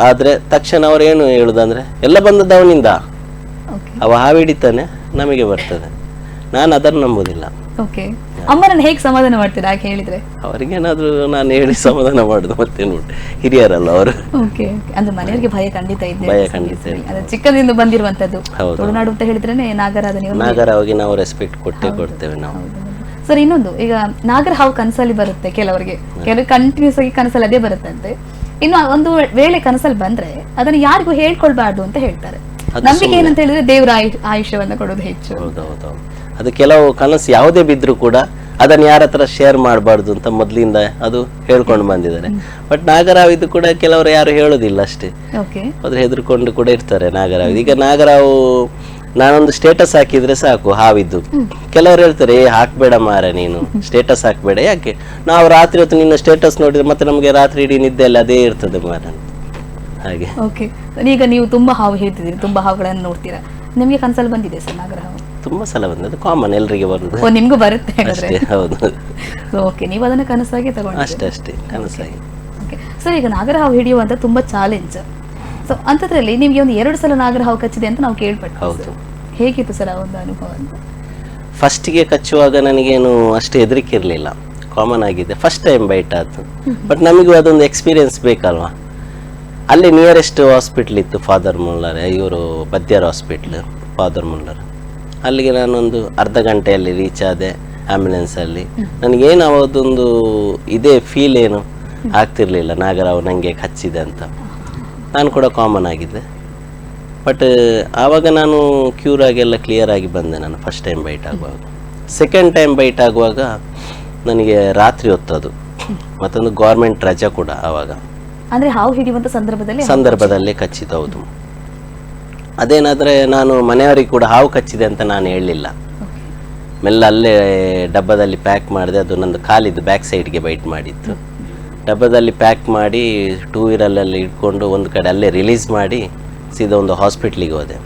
ಆದರೆ ತಕ್ಷಣ ಅವ್ರು ಏನು ಹೇಳುದಂದ್ರೆ ಎಲ್ಲ ಬಂದದ್ದು ಅವನಿಂದ, ಓಕೆ ಅವ ಹಾವು ಹಿಡಿತಾನೆ ನಮಗೆ ಬರ್ತದೆ. ನಾನು ಅದನ್ನು ನಂಬುದಿಲ್ಲ. ಓಕೆ ಅಮ್ಮನನ್ನ ಹೇಗೆ ಸಮಾಧಾನ ಮಾಡ್ತೀರಾ ಹಾಗೆ ಹೇಳಿದ್ರೆ? ಅವರಿಗೇನಾದರೂ ನಾನು ಹೇಳಿ ಸಮಾಧಾನ ಮಾಡುದು ಮತ್ತೆ ನೋಡಿ, ಹಿರಿಯರಲ್ಲ ಅವರು. ಓಕೆ ಅಂದ್ರೆ ಮನೆಯವರಿಗೆ ಭಯ ಖಂಡಿತ ಇದೆ, ಭಯ ಖಂಡಿತ ಇದೆ. ಅದು ಚಿಕ್ಕದಿಂದ ಬಂದಿರುವಂತದ್ದು. ಹೌದು. ತುಳುನಾಡು ಅಂತ ಹೇಳಿದ್ರೇನೆ ನಾಗರಾದ ನೀವು. ನಾಗರಾವಿಗೆ ನಾವು ರೆಸ್ಪೆಕ್ಟ್ ಕೊಟ್ಟೇ ಕೊಡ್ತೇವೆ ನಾವು. ಸರ್ ಇನ್ನೊಂದು, ಈಗ ನಾಗರ ಹಾವು ಕನಸಲ್ಲಿ ಬರುತ್ತೆ ಕೆಲವರಿಗೆ, ಕೆಲವರಿಗೆ ಕಂಟಿನ್ಯೂಸ್ ಆಗಿ ಕನಸಲ್ಲಿ ಅದೇ ಬರುತ್ತಂತೆ. ಇನ್ನು ಒಂದು ವೇಳೆ ಕನಸಲ್ಲಿ ಬಂದ್ರೆ ಅದನ್ನ ಯಾರಿಗೂ ಹೇಳ್ಕೊಳ್ಬಾರ್ದು ಅಂತ ಹೇಳ್ತಾರೆ. ನಂಬಿಕೆ ಏನಂತ ಹೇಳಿದ್ರೆ ದೇವರ ಆಯುಷ್ಯವನ್ನ ಕೊಡೋದು ಹೆಚ್ಚು. ಹೌದೌದು. ಅದು ಕೆಲವು ಕನಸು ಯಾವುದೇ ಬಿದ್ದರೂ ಕೂಡ ಅದನ್ನು ಯಾರ ಹತ್ರ ಶೇರ್ ಮಾಡಬಾರ್ದು ಅಂತ ಮೊದಲಿಂದ ಅದು ಹೇಳ್ಕೊಂಡು ಬಂದಿದ್ದಾರೆ. ಬಟ್ ನಾಗರಾವಿದು ಕೂಡ ಕೆಲವರು ಯಾರು ಹೇಳೋದಿಲ್ಲ ಅಷ್ಟೇ, ಓಕೆ ಅದ್ರ ಹೆದರ್ಕೊಂಡು ಕೂಡ ಇರ್ತಾರೆ ನಾಗರಾವ್. ಈಗ ನಾಗರಾವು ನಾನೊಂದು ಸ್ಟೇಟಸ್ ಹಾಕಿದ್ರೆ ಸಾಕು ಹಾವಿದ್ದು, ಕೆಲವರು ಹೇಳ್ತಾರೆ ಹಾಕ್ಬೇಡ ಮಾರ ನೀನು ಸ್ಟೇಟಸ್ ಹಾಕ್ಬೇಡ. ಯಾಕೆ? ನಾವು ರಾತ್ರಿ ಹೊತ್ತು ನಿನ್ನ ಸ್ಟೇಟಸ್ ನೋಡಿದ್ರೆ ಮತ್ತೆ ನಮಗೆ ರಾತ್ರಿ ಇಡೀ ನಿದ್ದೆ ಎಲ್ಲ ಅದೇ ಇರ್ತದೆ ಮಾರ, ಹಾಗೆ. ಓಕೆ ಈಗ ನೀವು ತುಂಬಾ ಹಾವು ಹೇಳ್ತಿದ್ದೀರಿ, ತುಂಬಾ ಹಾವುಗಳನ್ನು ನೋಡ್ತೀರಾ. ನಿಮಗೆ ಕನಸಲ್ಲಿ ಬಂದಿದೆ ಸರ್ ನಾಗರ ಹಾವು? ತುಂಬಾ ಸಲ ಬಂದದ್ದು, ಕಾಮನ್ ಎಲ್ಲರಿಗೆ ಬರುದು. ಓ ನಿಮ್ಗೂ ಬರುತ್ತೆ ಹಾಗಾದ್ರೆ? ಅಷ್ಟೇ, ಹೌದು. ಓಕೆ ನೀವು ಅದನ್ನ ಕನಸಾಗಿ ತಗೊಂಡು ಅಷ್ಟೇ ಕನಸಾಗಿ. ಓಕೆ ಸರ್, ಈಗ ನಾಗರ ಹಾವು ಹಿಡಿಯುವಂತ ತುಂಬಾ ಚಾಲೆಂಜ್. ಸೊ ಅಂಥದ್ರಲ್ಲಿ ನಿಮ್ಗೆ ಒಂದು 2 ಸಲ ನಾಗರ ಹಾವು ಕಚ್ಚಿದೆ ಅಂತ ನಾವು ಕೇಳ್ಪಟ್ಟೆ. ಹೌದು. ಹೇಗಿತ್ತು ಸರ್ ಆ ಒಂದು ಅನುಭವ ಅಂತ? ಫಸ್ಟಿಗೆ ಕಚ್ಚುವಾಗ ನನಗೇನು ಅಷ್ಟು ಹೆದರಿಕೆ ಇರಲಿಲ್ಲ, ಕಾಮನ್ ಆಗಿದೆ. ಫಸ್ಟ್ ಟೈಮ್ ಬೈಟ್ ಆಯ್ತು. ಬಟ್ ನಮಗೂ ಅದೊಂದು ಎಕ್ಸ್ಪೀರಿಯನ್ಸ್ ಬೇಕಲ್ವಾ. ಅಲ್ಲಿ ನಿಯರೆಸ್ಟ್ ಹಾಸ್ಪಿಟ್ಲ್ ಇತ್ತು, ಫಾದರ್ ಮುಲ್ಲರ್, ಇವರು ಬದ್ಯಾರ್ ಹಾಸ್ಪಿಟ್ಲ್, ಫಾದರ್ ಮುಲ್ಲರ್. ಅಲ್ಲಿಗೆ ನಾನೊಂದು ಅರ್ಧ ಗಂಟೆಯಲ್ಲಿ ರೀಚ್ ಆದೆ ಆ್ಯಂಬುಲೆನ್ಸಲ್ಲಿ. ನನಗೇನು ಅವತ್ತೊಂದು ಇದೇ ಫೀಲ್ ಏನು ಆಗ್ತಿರ್ಲಿಲ್ಲ, ನಾಗರಾವು ನನಗೆ ಕಚ್ಚಿದೆ ಅಂತ. ನಾನು ಕೂಡ ಕಾಮನ್ ಆಗಿದ್ದೆ. ಬಟ್ ಆವಾಗ ನಾನು ಕ್ಯೂರ್ ಆಗಿ ಎಲ್ಲ ಕ್ಲಿಯರ್ ಆಗಿ ಬಂದೆ ನಾನು ಫಸ್ಟ್ ಟೈಮ್ ಬೈಟ್ ಆಗುವಾಗ. ಸೆಕೆಂಡ್ ಟೈಮ್ ಬೈಟ್ ಆಗುವಾಗ ನನಗೆ ರಾತ್ರಿ ಹೊತ್ತದು, ಮತ್ತೊಂದು ಗೌರ್ಮೆಂಟ್ ರಜೆ ಕೂಡ ಆವಾಗ. ಅಂದ್ರೆ ಹಾವು ಹಿಡಿಯುವಂತ ಸಂದರ್ಭದಲ್ಲಿ ಕಚ್ಚಿದ್ದು. ಹೌದು. ಅದೇನಾದರೆ ನಾನು ಮನೆಯವರಿಗೆ ಕೂಡ ಹಾವು ಕಚ್ಚಿದೆ ಅಂತ ನಾನು ಹೇಳಲಿಲ್ಲ. ಮೆಲ್ಲ ಅಲ್ಲೇ ಡಬ್ಬದಲ್ಲಿ ಪ್ಯಾಕ್ ಮಾಡಿದೆ. ಅದು ನಂದು ಕಾಲಿದ್ದು ಬ್ಯಾಕ್ ಸೈಡ್ಗೆ ಬೈಟ್ ಮಾಡಿತ್ತು. ಡಬ್ಬದಲ್ಲಿ ಪ್ಯಾಕ್ ಮಾಡಿ 2 ವೀಲರಲ್ಲಿ ಇಟ್ಕೊಂಡು ಒಂದು ಕಡೆ ಅಲ್ಲೇ ರಿಲೀಸ್ ಮಾಡಿ ಸೀದಾ ಒಂದು ಹಾಸ್ಪಿಟ್ಲಿಗೆ ಹೋದೆ.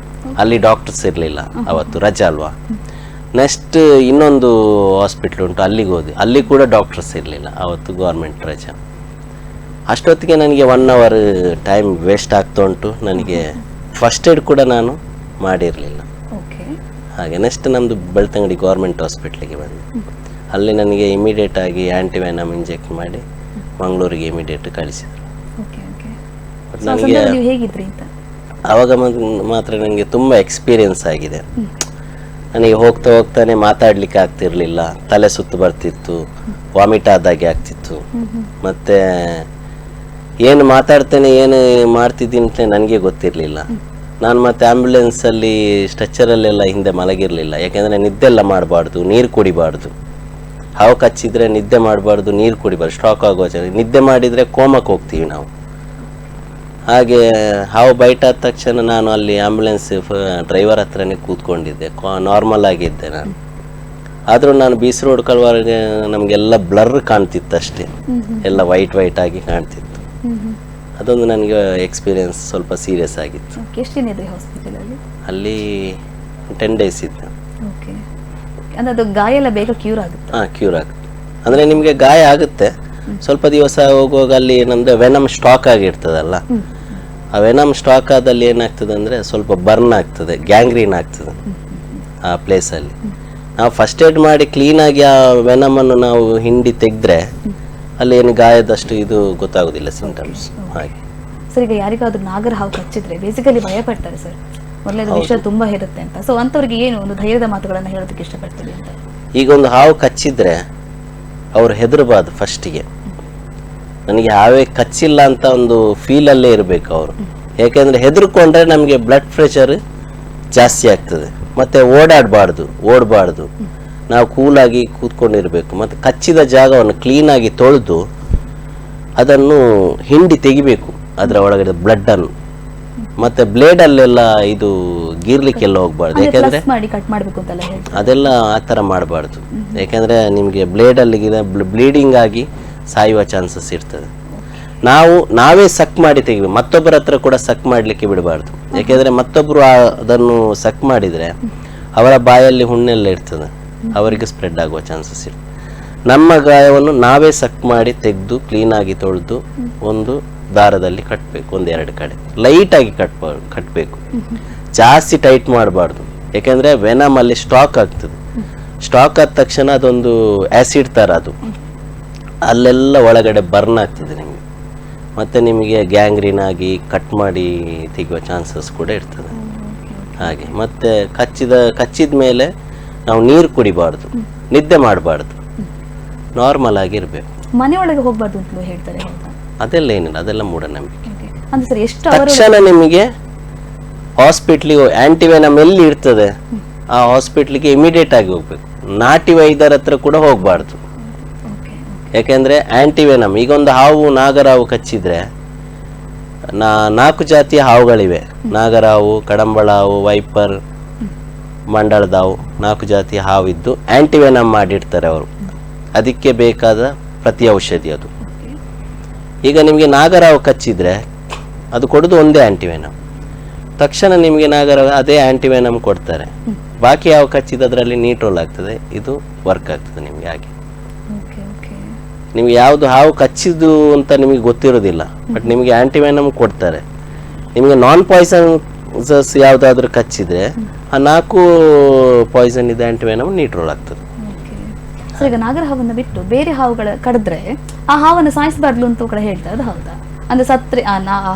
ಅಲ್ಲಿ ಡಾಕ್ಟರ್ಸ್ ಇರಲಿಲ್ಲ, ಅವತ್ತು ರಜೆ ಅಲ್ವಾ. ನೆಕ್ಸ್ಟ್ ಇನ್ನೊಂದು ಹಾಸ್ಪಿಟ್ಲ್ ಉಂಟು, ಅಲ್ಲಿಗೆ ಹೋದೆ. ಅಲ್ಲಿ ಕೂಡ ಡಾಕ್ಟರ್ಸ್ ಇರಲಿಲ್ಲ ಅವತ್ತು, ಗೌರ್ಮೆಂಟ್ ರಜೆ. ಅಷ್ಟೊತ್ತಿಗೆ ನನಗೆ 1 hour ಟೈಮ್ ವೇಸ್ಟ್ ಆಗ್ತಾ ಉಂಟು. ನನಗೆ ಫಸ್ಟ್ ಏಡ್ ಕೂಡ ನಾನು ಮಾಡಿರಲಿಲ್ಲ. ಓಕೆ. ಹಾಗೆ ನೆಕ್ಸ್ಟ್ ನಮ್ಮದು ಬೆಳ್ತಂಗಡಿ ಗೌರ್ಮೆಂಟ್ ಹಾಸ್ಪಿಟ್ಲಿಗೆ ಬಂದೆ. ಅಲ್ಲಿ ನನಗೆ ಇಮಿಡಿಯೇಟ್ ಆಗಿ ಆ್ಯಂಟಿವೆನಮ್ ಇಂಜೆಕ್ಟ್ ಮಾಡಿ ಮಂಗಳೂರಿಗೆ ಇಮಿಡಿಯೇಟ್ ಕಳಿಸಿದರು. Okay okay. ಬಟ್ ಸೊ ಆ ನನಗೆ ಸಂದರ್ಭದಲ್ಲಿ ನೀವು ಹೇಗಿದ್ರಿ ಅಂತ? ಆವಾಗ ಮಾತ್ರ ನನಗೆ ತುಂಬ ಎಕ್ಸ್ಪೀರಿಯನ್ಸ್ ಆಗಿದೆ. ನನಗೆ ಹೋಗ್ತಾನೆ ಮಾತಾಡಲಿಕ್ಕೆ ಆಗ್ತಿರ್ಲಿಲ್ಲ, ತಲೆ ಸುತ್ತು ಬರ್ತಿತ್ತು, ವಾಮಿಟ್ ಆದಾಗೆ ಆಗ್ತಿತ್ತು. ಮತ್ತು ಏನು ಮಾತಾಡ್ತೇನೆ ಏನು ಮಾಡ್ತಿದ್ದೀನಿ ಅಂತ ನನಗೆ ಗೊತ್ತಿರಲಿಲ್ಲ. ನಾನು ಮತ್ತೆ ಆ್ಯಂಬುಲೆನ್ಸಲ್ಲಿ ಸ್ಟ್ರೆಚ್ಚರಲ್ಲೆಲ್ಲ ಹಿಂದೆ ಮಲಗಿರಲಿಲ್ಲ. ಯಾಕೆಂದರೆ ನಿದ್ದೆಲ್ಲ ಮಾಡಬಾರ್ದು, ನೀರು ಕುಡಿಬಾರ್ದು. ಹಾವು ಕಚ್ಚಿದ್ರೆ ನಿದ್ದೆ ಮಾಡಬಾರ್ದು, ನೀರು ಕುಡಿಬಾರ್ದು, ಸ್ಟ್ರಾಕ್ ಆಗೋ ನಿದ್ದೆ ಮಾಡಿದರೆ ಕೋಮಕ್ಕೆ ಹೋಗ್ತೀವಿ ನಾವು. ಹಾಗೆ ಹಾವು ಬೈಟ್ ಆದ ತಕ್ಷಣ ನಾನು ಅಲ್ಲಿ ಆ್ಯಂಬುಲೆನ್ಸ್ ಡ್ರೈವರ್ ಹತ್ರನೇ ಕೂತ್ಕೊಂಡಿದ್ದೆ, ನಾರ್ಮಲ್ ಆಗಿದ್ದೆ ನಾನು. ಆದರೂ ನಾನು BC ರೋಡ್ ಕಲ್ವಾರಿಗೆ ನಮಗೆಲ್ಲ ಬ್ಲರ್ ಕಾಣ್ತಿತ್ತು ಅಷ್ಟೇ, ಎಲ್ಲ ವೈಟ್ ಆಗಿ ಕಾಣ್ತಿತ್ತು. ಅದೊಂದು ನನಗೆ ಎಕ್ಸ್ಪೀರಿಯನ್ಸ್ ಸ್ವಲ್ಪ ಸೀರಿಯಸ್ ಆಗಿತ್ತು. ಎಷ್ಟು ದಿನ ಇದ್ರಿ ಹಾಸ್ಪಿಟಲಲ್ಲಿ? ಅಲ್ಲಿ 10 days ಇದ್ದೆ. ಓಕೆ. ಅಂದರೆ ಅದು ಗಾಯ ಎಲ್ಲ ಬೇಗ ಕ್ಯೂರ್ ಆಗುತ್ತೆ? ಹಾಂ, ಕ್ಯೂರ್ ಆಗುತ್ತೆ. ಅಂದರೆ ನಿಮಗೆ ಗಾಯ ಆಗುತ್ತೆ, ಸ್ವಲ್ಪ ದಿವಸ ಹೋಗುವಾಗ ಅಲ್ಲಿ ನಮ್ಮದು ವೆನಮ್ ಸ್ಟಾಕ್ ಆಗಿರ್ತದಲ್ಲ, ಆ ವೆನಮ್ ಸ್ಟಾಕ್ ಆದಲ್ಲಿ ಏನಾಗ್ತದೆ ಅಂದರೆ ಸ್ವಲ್ಪ ಬರ್ನ್ ಆಗ್ತದೆ, ಗ್ಯಾಂಗ್ರೀನ್ ಆಗ್ತದೆ ಆ ಪ್ಲೇಸಲ್ಲಿ. ನಾವು ಫಸ್ಟ್ ಏಡ್ ಮಾಡಿ ಕ್ಲೀನಾಗಿ ಆ ವೆನಮನ್ನು ನಾವು ಹಿಂಡಿ ತೆಗೆದ್ರೆ ಅಲ್ಲಿ ಏನು ಗಾಯದಷ್ಟು ಇದು ಗೊತ್ತಾಗೋದಿಲ್ಲ ಸಿಂಟಮ್ಸ್. ಹಾಗೆ ಸರ್, ಈಗ ಯಾರಿಗಾದ್ರೂ ನಾಗರ ಹಾವು ಕಚ್ಚಿದ್ರೆ ಬೇಸಿಕಲಿ ಭಯ ಪಡ್ತಾರೆ ಸರ್, ಮೊದಲೇದು ವಿಷಯ ತುಂಬ ಇರುತ್ತೆ ಅಂತ. ಸೊ ಅಂಥವ್ರಿಗೆ ಏನು ಒಂದು ಧೈರ್ಯದ ಮಾತುಗಳನ್ನು ಹೇಳೋದಕ್ಕೆ ಇಷ್ಟಪಡ್ತೀವಿ ಅಂತ? ಈಗ ಒಂದು ಹಾವು ಕಚ್ಚಿದ್ರೆ ಅವ್ರು ಹೆದರಬಾರ್ದು ಫಸ್ಟಿಗೆ. ನನಗೆ ಹಾವೇ ಕಚ್ಚಿಲ್ಲ ಅಂತ ಒಂದು ಫೀಲಲ್ಲೇ ಇರಬೇಕು ಅವರು. ಯಾಕೆಂದರೆ ಹೆದರ್ಕೊಂಡ್ರೆ ನಮಗೆ ಬ್ಲಡ್ ಪ್ರೆಷರ್ ಜಾಸ್ತಿ ಆಗ್ತದೆ. ಮತ್ತು ಓಡಬಾರ್ದು, ನಾವು ಕೂಲಾಗಿ ಕೂತ್ಕೊಂಡಿರಬೇಕು. ಮತ್ತು ಕಚ್ಚಿದ ಜಾಗವನ್ನು ಕ್ಲೀನಾಗಿ ತೊಳೆದು ಅದನ್ನು ಹಿಂಡಿ ತೆಗಿಬೇಕು, ಅದರ ಒಳಗಡೆ ಬ್ಲಡ್ಡನ್ನು. ಮತ್ತು ಬ್ಲೇಡಲ್ಲೆಲ್ಲ ಇದು ಗೀರ್ಲಿಕ್ಕೆಲ್ಲ ಹೋಗ್ಬಾರ್ದು, ಯಾಕೆಂದರೆ ಅದೆಲ್ಲ ಆ ಥರ ಮಾಡಬಾರ್ದು. ಯಾಕೆಂದರೆ ನಿಮಗೆ ಬ್ಲೇಡಲ್ಲಿ ಬ್ಲೀಡಿಂಗ್ ಆಗಿ ಸಾಯುವ ಚಾನ್ಸಸ್ ಇರ್ತದೆ. ನಾವೇ ಸಕ್ ಮಾಡಿ ತೆಗಿಬೇಕು, ಮತ್ತೊಬ್ಬರ ಹತ್ರ ಕೂಡ ಸಕ್ ಮಾಡಲಿಕ್ಕೆ ಬಿಡಬಾರ್ದು. ಯಾಕೆಂದರೆ ಮತ್ತೊಬ್ಬರು ಅದನ್ನು ಸಕ್ ಮಾಡಿದರೆ ಅವರ ಬಾಯಲ್ಲಿ ಹುಣ್ಣೆಲ್ಲ ಇರ್ತದೆ, ಅವರಿಗೆ ಸ್ಪ್ರೆಡ್ ಆಗುವ ಚಾನ್ಸಸ್ ಇರ್ತದೆ. ನಮ್ಮ ಗಾಯವನ್ನು ನಾವೇ ಸಕ್ ಮಾಡಿ ತೆಗೆದು ಕ್ಲೀನಾಗಿ ತೊಳೆದು ಒಂದು ದಾರದಲ್ಲಿ ಕಟ್ಟಬೇಕು, 1-2 ಕಡೆ ಲೈಟಾಗಿ ಕಟ್ಟಬೇಕು, ಜಾಸ್ತಿ ಟೈಟ್ ಮಾಡಬಾರ್ದು. ಯಾಕೆಂದರೆ ವೆನಮ್ ಅಲ್ಲಿ ಸ್ಟಾಕ್ ಆಗ್ತದೆ. ಸ್ಟಾಕ್ ಆದ ತಕ್ಷಣ ಅದೊಂದು ಆ್ಯಸಿಡ್ ಥರ, ಅದು ಅಲ್ಲೆಲ್ಲ ಒಳಗಡೆ ಬರ್ನ್ ಆಗ್ತದೆ ನಿಮಗೆ. ಮತ್ತು ನಿಮಗೆ ಗ್ಯಾಂಗ್ರೀನ್ ಆಗಿ ಕಟ್ ಮಾಡಿ ತೆಗೆಯುವ ಚಾನ್ಸಸ್ ಕೂಡ ಇರ್ತದೆ. ಹಾಗೆ ಮತ್ತು ಕಚ್ಚಿದ ಮೇಲೆ ನಾವು ನೀರು ಕುಡಿಬಾರ್ದು, ನಿದ್ದೆ ಮಾಡಬಾರ್ದು, ನಾರ್ಮಲ್ ಆಗಿರಬೇಕು. ಮನೆಯೊಳಗೆ ಹೋಗಬಾರ್ದು ಅಂತ ಹೇಳ್ತಾರೆ, ಅದೆಲ್ಲ ಏನಿಲ್ಲ, ಅದೆಲ್ಲ ಮೂಢನಂಬಿಕೆ. ತಕ್ಷಣ ನಿಮಗೆ ಹಾಸ್ಪಿಟ್ಲಿಗೆ ಆ್ಯಂಟಿವೆನಮ್ ಎಲ್ಲಿ ಇರ್ತದೆ ಆ ಹಾಸ್ಪಿಟ್ಲಿಗೆ ಇಮಿಡಿಯೇಟ್ ಆಗಿ ಹೋಗ್ಬೇಕು. ನಾಟಿ ವೈದ್ಯರ ಹತ್ರ ಕೂಡ ಹೋಗಬಾರ್ದು. ಯಾಕೆಂದರೆ ಆ್ಯಂಟಿವೆನಮ್, ಈಗ ಒಂದು ಹಾವು ನಾಗರಾವು ಕಚ್ಚಿದ್ರೆ 4 ಜಾತಿಯ ಹಾವುಗಳಿವೆ. ನಾಗರಾವು, ಕಡಂಬಳ ಹಾವು, ವೈಪರ್, ಮಂಡಳದಾವು, 4 ಜಾತಿಯ ಹಾವಿದ್ದು ಆ್ಯಂಟಿವೆನಮ್ ಮಾಡಿರ್ತಾರೆ ಅವರು. ಅದಕ್ಕೆ ಬೇಕಾದ ಪ್ರತಿ ಔಷಧಿ ಅದು. ಈಗ ನಿಮಗೆ ನಾಗರಾವು ಕಚ್ಚಿದ್ರೆ ಅದು ಕೊಡೋದು ಒಂದೇ ಆ್ಯಂಟಿವೆನಮ್. ತಕ್ಷಣ ನಿಮಗೆ ನಾಗರಾವು ಅದೇ ಆ್ಯಂಟಿವೆನಮ್ ಕೊಡ್ತಾರೆ. ಬಾಕಿ ಹಾವು ಕಚ್ಚಿದ್ರಲ್ಲಿ ನೀಟ್ರೋಲ್ ಆಗ್ತದೆ, ಇದು ವರ್ಕ್ ಆಗ್ತದೆ ನಿಮಗೆ. ಹಾಗೆ ನಿಮ್ಗೆ ಯಾವುದು ಹಾವು ಕಚ್ಚಿದ್ದು ಅಂತ ನಿಮಗೆ ಗೊತ್ತಿರೋದಿಲ್ಲ, ಬಟ್ ನಿಮಗೆ ಆ್ಯಂಟಿವೆನಮ್ ಕೊಡ್ತಾರೆ. ನಿಮಗೆ ನಾನ್ ಪಾಯ್ಸನ್ಸ್ ಯಾವುದಾದ್ರೂ ಕಚ್ಚಿದ್ರೆ ಆ 4 ಪಾಯ್ಸನ್ ಇದೆ ಆ್ಯಂಟಿವೆನಮ್ ನೀಟ್ರೋಲ್ ಆಗ್ತದೆ. ಈಗ ನಾಗರ ಹಾವನ್ನು ಬಿಟ್ಟು ಬೇರೆ ಹಾವುಗಳ ಕಡಿದ್ರೆ ಆ ಹಾವನ್ನು ಸಾಯಿಸಬಾರ್ದು ಅಂತ ಕೂಡ ಹೇಳ್ತಾರೆ, ಅದು ಹೌದಾ? ಅಂದ್ರೆ ಸತ್ರೆ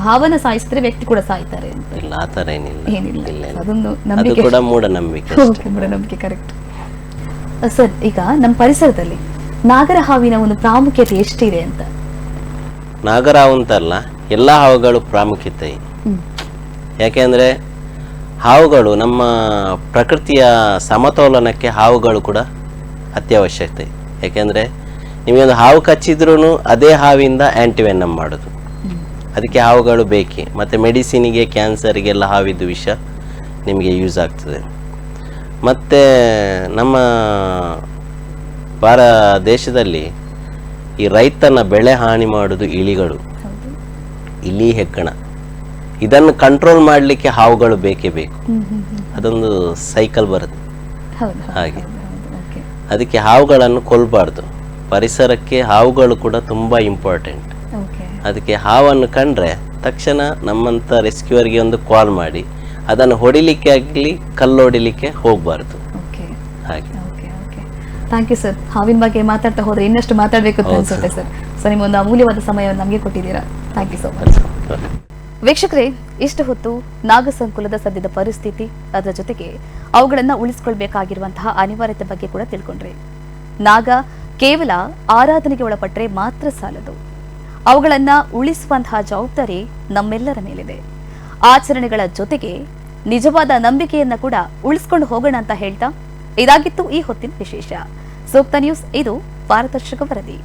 ಹಾವನ್ನ ಸಾಯಿಸಿದ್ರೆ ವ್ಯಕ್ತಿ ಕೂಡ ಸಾಯ್ತಾರೆ ಅಂತ? ಇಲ್ಲ, ಆ ಥರ ಏನಿಲ್ಲ. ಅದೊಂದು ಅದು ಕೂಡ ಮೂಢನಂಬಿಕೆ. ಮೂಢನಂಬಿಕೆ, ಕರೆಕ್ಟ್. ಸರ್, ಈಗ ನಮ್ಮ ಪರಿಸರದಲ್ಲಿ ನಾಗರ ಹಾವಿನ ಒಂದು ಪ್ರಾಮುಖ್ಯತೆ ಎಷ್ಟಿದೆ ಅಂತ? ನಾಗರ ಹಾವು ಅಂತಲ್ಲ, ಎಲ್ಲ ಹಾವುಗಳು ಪ್ರಾಮುಖ್ಯತೆ. ಯಾಕೆಂದರೆ ಹಾವುಗಳು ನಮ್ಮ ಪ್ರಕೃತಿಯ ಸಮತೋಲನಕ್ಕೆ ಹಾವುಗಳು ಕೂಡ ಅತ್ಯವಶ್ಯಕತೆ. ಯಾಕೆಂದರೆ ನಿಮಗೊಂದು ಹಾವು ಕಚ್ಚಿದ್ರೂ ಅದೇ ಹಾವಿಂದ ಆ್ಯಂಟಿವೆನಮ್ ಮಾಡೋದು, ಅದಕ್ಕೆ ಹಾವುಗಳು ಬೇಕೇ. ಮತ್ತು ಮೆಡಿಸಿನಿಗೆ, ಕ್ಯಾನ್ಸರಿಗೆಲ್ಲ ಹಾವಿದ್ದು ವಿಷ ನಿಮಗೆ ಯೂಸ್ ಆಗ್ತದೆ. ಮತ್ತು ನಮ್ಮ ದೇಶದಲ್ಲಿ ಈ ರೈತನ ಬೆಳೆ ಹಾನಿ ಮಾಡೋದು ಇಲಿಗಳು, ಇಲಿ, ಹೆಗ್ಗಣ. ಇದನ್ನು ಕಂಟ್ರೋಲ್ ಮಾಡಲಿಕ್ಕೆ ಹಾವುಗಳು ಬೇಕೇ ಬೇಕು. ಅದೊಂದು ಸೈಕಲ್ ಬರುತ್ತೆ. ಹೌದು ಹಾಗೆ ಓಕೆ ಅದಕ್ಕೆ ಹಾವುಗಳನ್ನು ಕೊಲ್ಲಬಾರ್ದು. ಪರಿಸರಕ್ಕೆ ಹಾವುಗಳು ಕೂಡ ತುಂಬ ಇಂಪಾರ್ಟೆಂಟ್. ಓಕೆ ಅದಕ್ಕೆ ಹಾವನ್ನು ಕಂಡ್ರೆ ತಕ್ಷಣ ನಮ್ಮಂಥ ರೆಸ್ಕ್ಯೂವರ್ಗೆ ಒಂದು ಕಾಲ್ ಮಾಡಿ ಅದನ್ನು ಹೊಡಿಲಿಕ್ಕೆ ಆಗಲಿ ಕಲ್ಲೊಡಿಲಿಕ್ಕೆ ಹೋಗಬಾರ್ದು. ಓಕೆ ಹಾಗೆ okay okay thank you sir. ಹಾವಿನ ಬಗ್ಗೆ ಮಾತಾಡ್ತಾ ಹೋದ್ರೆ ಇನ್ನಷ್ಟು ಮಾತಾಡಬೇಕು ಅಂತ ಅನ್ಸುತ್ತೆ ಸರ್. ಸೊ ನಿಮ್ಮ ಒಂದು ಅಮೂಲ್ಯವಾದ ಸಮಯವನ್ನು ನಮಗೆ ಕೊಟ್ಟಿದ್ದೀರಾ. Thank you so much. ವೀಕ್ಷಕರೇ, ಇಷ್ಟು ಹೊತ್ತು ನಾಗಸಂಕುಲದ ಸದ್ಯದ ಪರಿಸ್ಥಿತಿ, ಅದರ ಜೊತೆಗೆ ಅವುಗಳನ್ನು ಉಳಿಸಿಕೊಳ್ಬೇಕಾಗಿರುವಂತಹ ಅನಿವಾರ್ಯತೆ ಬಗ್ಗೆ ಕೂಡ ತಿಳ್ಕೊಂಡ್ರಿ. ನಾಗ ಕೇವಲ ಆರಾಧನೆಗೆ ಒಳಪಟ್ಟರೆ ಮಾತ್ರ ಸಾಲದು, ಅವುಗಳನ್ನ ಉಳಿಸುವಂತಹ ಜವಾಬ್ದಾರಿ ನಮ್ಮೆಲ್ಲರ ಮೇಲಿದೆ. ಆಚರಣೆಗಳ ಜೊತೆಗೆ ನಿಜವಾದ ನಂಬಿಕೆಯನ್ನ ಕೂಡ ಉಳಿಸ್ಕೊಂಡು ಹೋಗೋಣ ಅಂತ ಹೇಳ್ತಾ ಇದಾಗಿತ್ತು ಈ ಹೊತ್ತಿನ ವಿಶೇಷ. ಸೂಕ್ತ ನ್ಯೂಸ್, ಇದು ಪಾರದರ್ಶಕ ವರದಿ.